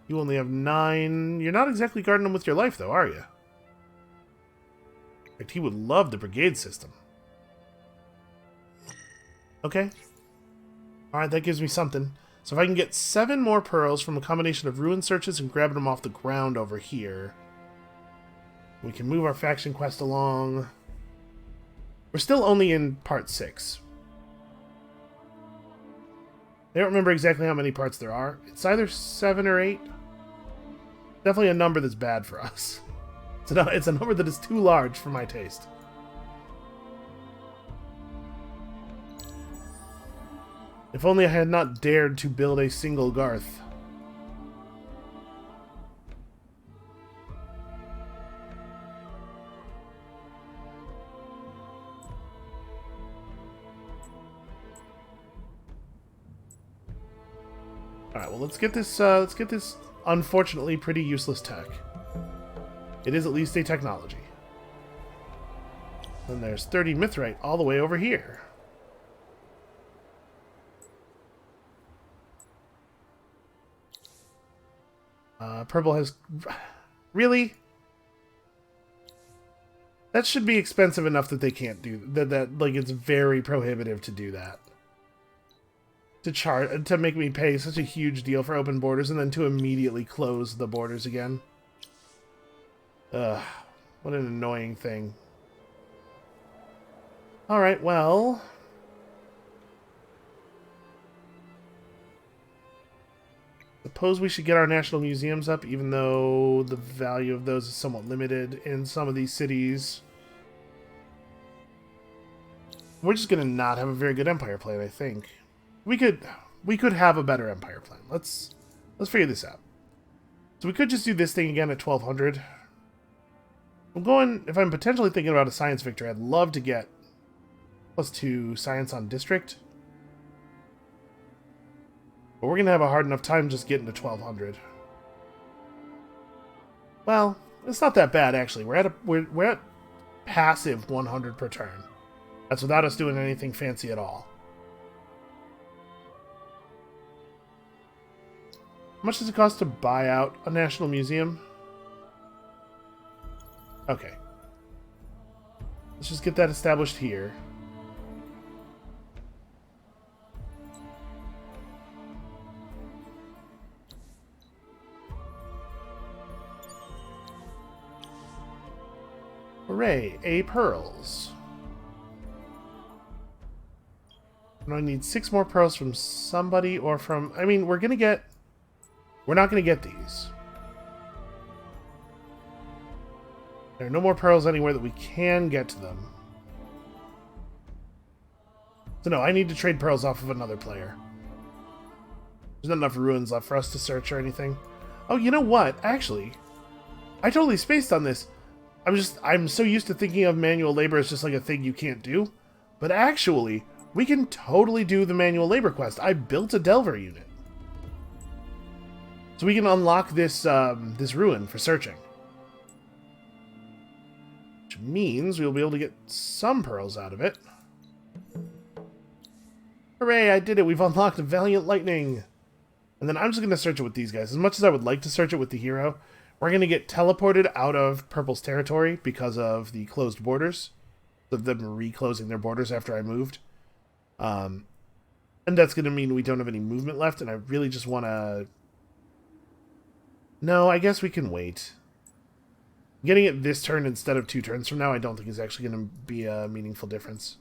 You only have 9. You're not exactly guarding him with your life, though, are you? In fact, he would love the brigade system. Okay. Alright, that gives me something. So if I can get 7 more pearls from a combination of ruin searches and grabbing them off the ground over here, we can move our faction quest along. We're still only in part 6. I don't remember exactly how many parts there are. It's either 7 or 8. Definitely a number that's bad for us. It's a number that is too large for my taste. If only I had not dared to build a single Garth. Alright, well, let's get this unfortunately pretty useless tech. It is at least a technology. Then there's 30 mithrite all the way over here. Purple has... Really? That should be expensive enough that they can't do that. Like, it's very prohibitive to do that. To make me pay such a huge deal for open borders and then to immediately close the borders again. Ugh, what an annoying thing. Alright, well... Suppose we should get our national museums up, even though the value of those is somewhat limited in some of these cities. We're just gonna not have a very good empire plan, I think. We could have a better empire plan. Let's figure this out. So we could just do this thing again at 1200. If I'm potentially thinking about a science victory, I'd love to get +2 science on district. But we're going to have a hard enough time just getting to 1200. Well, it's not that bad, actually. We're at passive 100 per turn. That's without us doing anything fancy at all. How much does it cost to buy out a national museum? Okay. Let's just get that established here. Hooray, A pearls. And I need 6 more pearls from somebody or from... I mean, we're not going to get these. There are no more pearls anywhere that we can get to them. So no, I need to trade pearls off of another player. There's not enough ruins left for us to search or anything. Oh, you know what? Actually, I totally spaced on this. I'm so used to thinking of manual labor as just like a thing you can't do. But actually, we can totally do the manual labor quest. I built a Delver unit. So we can unlock this this ruin for searching. Which means we'll be able to get some pearls out of it. Hooray, I did it! We've unlocked Valiant Lightning! And then I'm just going to search it with these guys. As much as I would like to search it with the hero, we're going to get teleported out of Purple's territory because of the closed borders. of them reclosing their borders after I moved. And that's going to mean we don't have any movement left, and I really just want to... No, I guess we can wait. Getting it this turn instead of 2 turns from now I don't think is actually going to be a meaningful difference.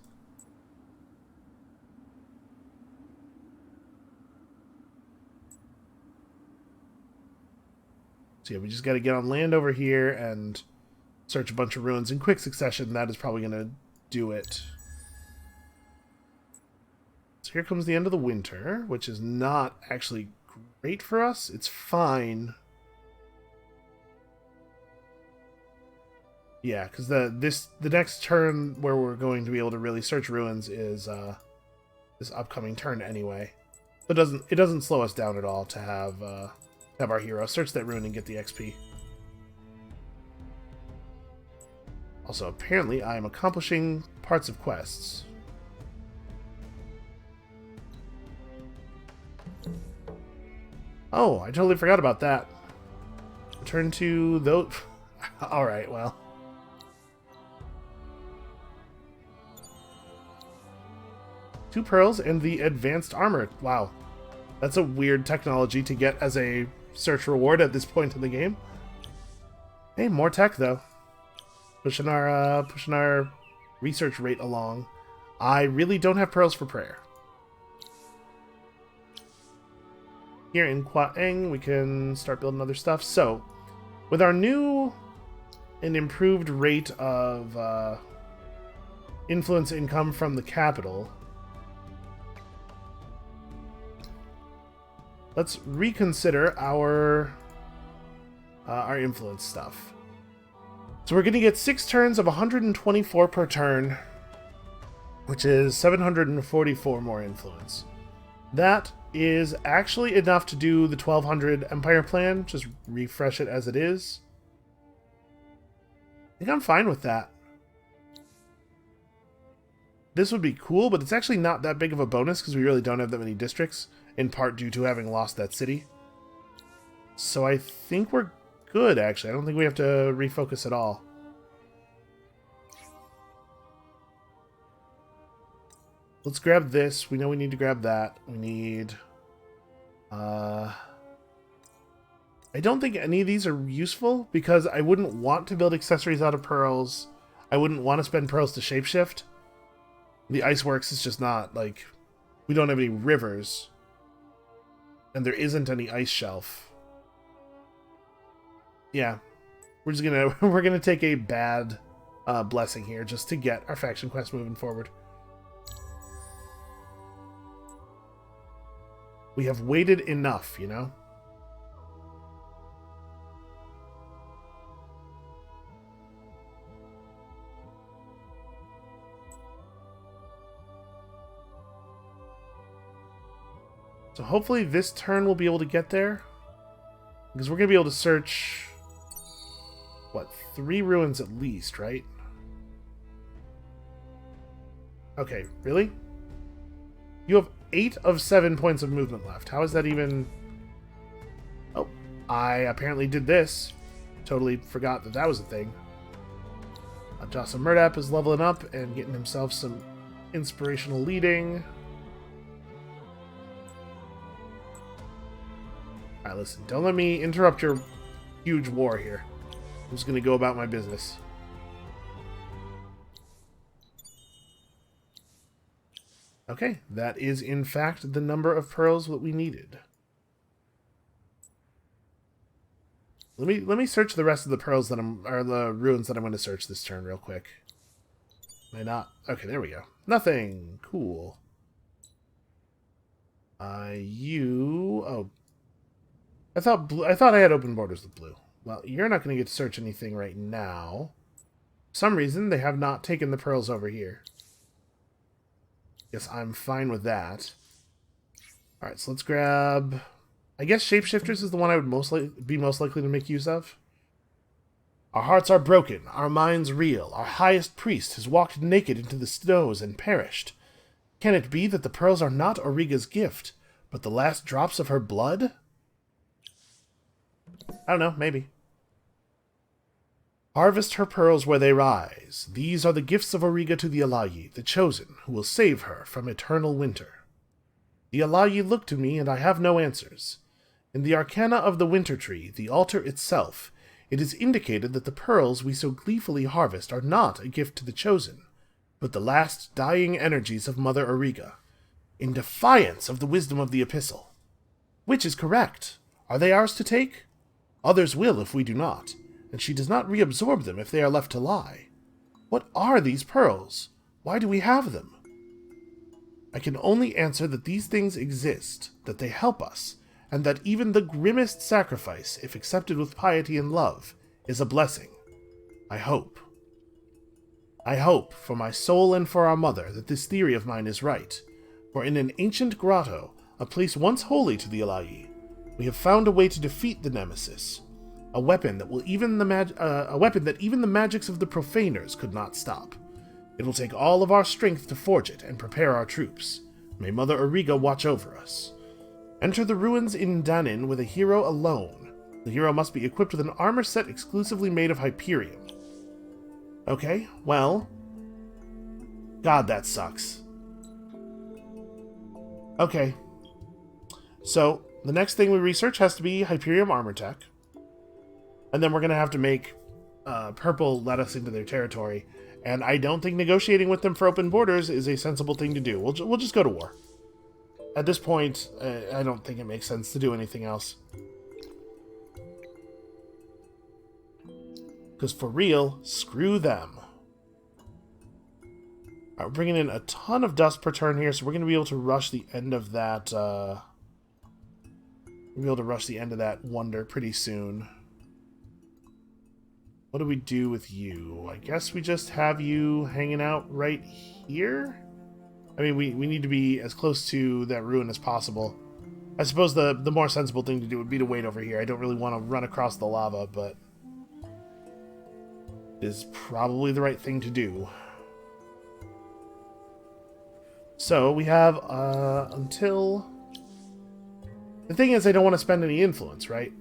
So yeah, we just got to get on land over here and search a bunch of ruins in quick succession. That is probably going to do it. So here comes the end of the winter, which is not actually great for us. It's fine. Yeah, because the next turn where we're going to be able to really search ruins is this upcoming turn anyway. It doesn't slow us down at all to have our hero search that ruin and get the XP. Also, apparently, I am accomplishing parts of quests. Oh, I totally forgot about that. Turn to those. Alright, well. Two pearls and the advanced armor. Wow. That's a weird technology to get as a search reward at this point in the game. Hey, more tech though. Pushing our research rate along. I really don't have pearls for prayer. Here in Kwaeng, we can start building other stuff. So, with our new and improved rate of influence income from the capital, let's reconsider our influence stuff. So we're going to get 6 turns of 124 per turn, which is 744 more influence. That is actually enough to do the 1200 Empire plan. Just refresh it as it is. I think I'm fine with that. This would be cool, but it's actually not that big of a bonus because we really don't have that many districts, in part due to having lost that city. So I think we're good, actually. I don't think we have to refocus at all. Let's grab this. We know we need to grab that. We need... I don't think any of these are useful, because I wouldn't want to build accessories out of pearls. I wouldn't want to spend pearls to shapeshift. The Iceworks is just not, like... We don't have any rivers. And there isn't any ice shelf. Yeah. We're just gonna... we're gonna take a bad blessing here, just to get our faction quest moving forward. We have waited enough, you know? So hopefully this turn we'll be able to get there. Because we're going to be able to search... what, 3 ruins at least, right? Okay, really? You have 8 of 7 points of movement left. How is that even... Oh, I apparently did this. Totally forgot that that was a thing. Jasa Murdap is leveling up and getting himself some inspirational leading. Alright, listen, don't let me interrupt your huge war here. I'm just going to go about my business. Okay, that is in fact the number of pearls that we needed. Let me search the rest of the pearls that or the ruins that I'm going to search this turn real quick. Am I not? Okay, there we go. Nothing. Cool. Oh, I thought I had open borders with blue. Well, you're not going to get to search anything right now. For some reason, they have not taken the pearls over here. Guess I'm fine with that. Alright, so let's grab... I guess Shapeshifters is the one I would be most likely to make use of. Our hearts are broken, our minds reel. Our highest priest has walked naked into the snows and perished. Can it be that the pearls are not Auriga's gift, but the last drops of her blood? I don't know, maybe. Harvest her pearls where they rise. These are the gifts of Auriga to the Alayi, the chosen, who will save her from eternal winter. The Alayi look to me, and I have no answers. In the arcana of the winter tree, the altar itself, it is indicated that the pearls we so gleefully harvest are not a gift to the chosen, but the last dying energies of Mother Auriga, in defiance of the wisdom of the epistle. Which is correct? Are they ours to take? Others will if we do not, and she does not reabsorb them if they are left to lie. What are these pearls? Why do we have them? I can only answer that these things exist, that they help us, and that even the grimmest sacrifice, if accepted with piety and love, is a blessing. I hope. I hope, for my soul and for our mother, that this theory of mine is right, for in an ancient grotto, a place once holy to the Alayi, we have found a way to defeat the Nemesis, a weapon that even the magics of the profaners could not stop. It will take all of our strength to forge it and prepare our troops. May Mother Auriga watch over us. Enter the ruins in Danin with a hero alone. The hero must be equipped with an armor set exclusively made of Hyperium. Okay, well... God, that sucks. Okay. So, the next thing we research has to be Hyperium armor tech. And then we're going to have to make Purple let us into their territory. And I don't think negotiating with them for open borders is a sensible thing to do. We'll just go to war. At this point, I don't think it makes sense to do anything else. Because for real, screw them. Alright, we're bringing in a ton of dust per turn here, so we're going to be able to rush the end of that... we'll be able to rush the end of that wonder pretty soon. What do we do with you? I guess we just have you hanging out right here? I mean, we need to be as close to that ruin as possible. I suppose the more sensible thing to do would be to wait over here. I don't really want to run across the lava, but... it is probably the right thing to do. So, we have until... the thing is, I don't want to spend any influence, right?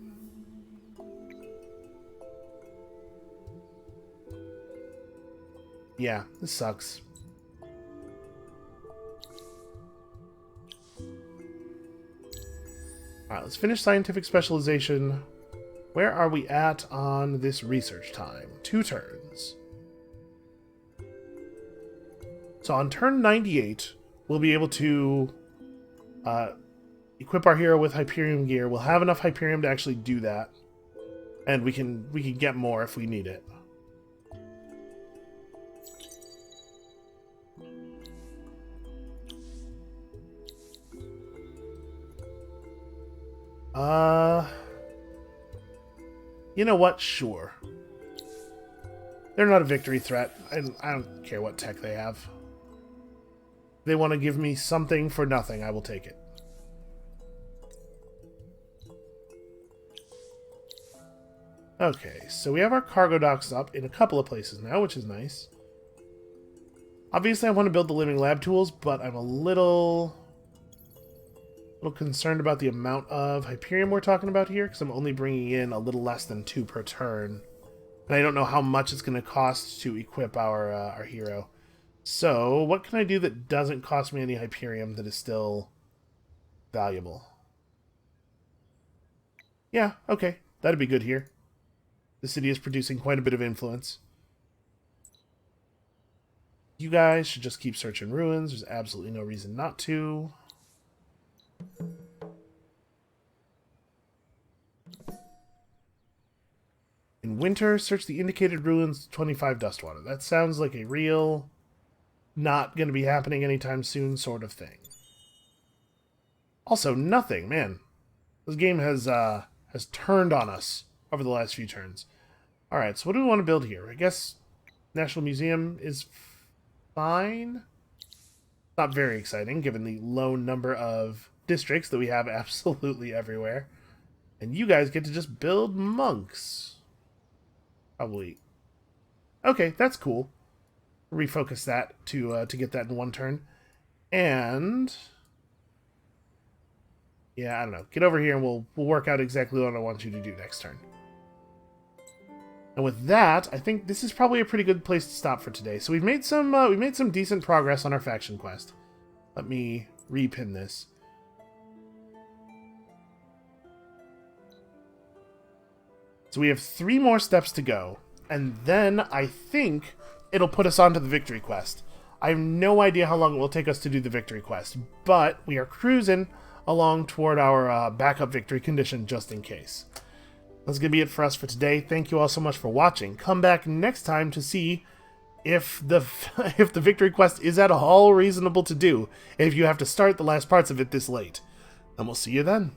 Yeah, this sucks. Alright, let's finish scientific specialization. Where are we at on this research time? 2 turns. So on turn 98, we'll be able to equip our hero with Hyperium gear. We'll have enough Hyperium to actually do that. And we can get more if we need it. You know what? Sure. They're not a victory threat. I don't care what tech they have. If they want to give me something for nothing, I will take it. Okay, so we have our cargo docks up in a couple of places now, which is nice. Obviously, I want to build the living lab tools, but I'm a little concerned about the amount of Hyperium we're talking about here, because I'm only bringing in a little less than 2 per turn. And I don't know how much it's going to cost to equip our hero. So, what can I do that doesn't cost me any Hyperium that is still valuable? Yeah, okay. That'd be good here. The city is producing quite a bit of influence. You guys should just keep searching ruins. There's absolutely no reason not to. In winter, search the indicated ruins, 25 dust water. That sounds like a real, not going to be happening anytime soon sort of thing. Also, nothing, man. This game has turned on us over the last few turns. Alright, so what do we want to build here? I guess National Museum is fine. Not very exciting, given the low number of districts that we have absolutely everywhere. And you guys get to just build monks. Probably. Okay, that's cool. Refocus that to get that in 1 turn. And... yeah, I don't know. Get over here and we'll work out exactly what I want you to do next turn. And with that, I think this is probably a pretty good place to stop for today. So we've made some decent progress on our faction quest. Let me repin this. So we have 3 more steps to go, and then I think it'll put us onto the victory quest. I have no idea how long it will take us to do the victory quest, but we are cruising along toward our backup victory condition just in case. That's going to be it for us for today. Thank you all so much for watching. Come back next time to see if the victory quest is at all reasonable to do if you have to start the last parts of it this late. And we'll see you then.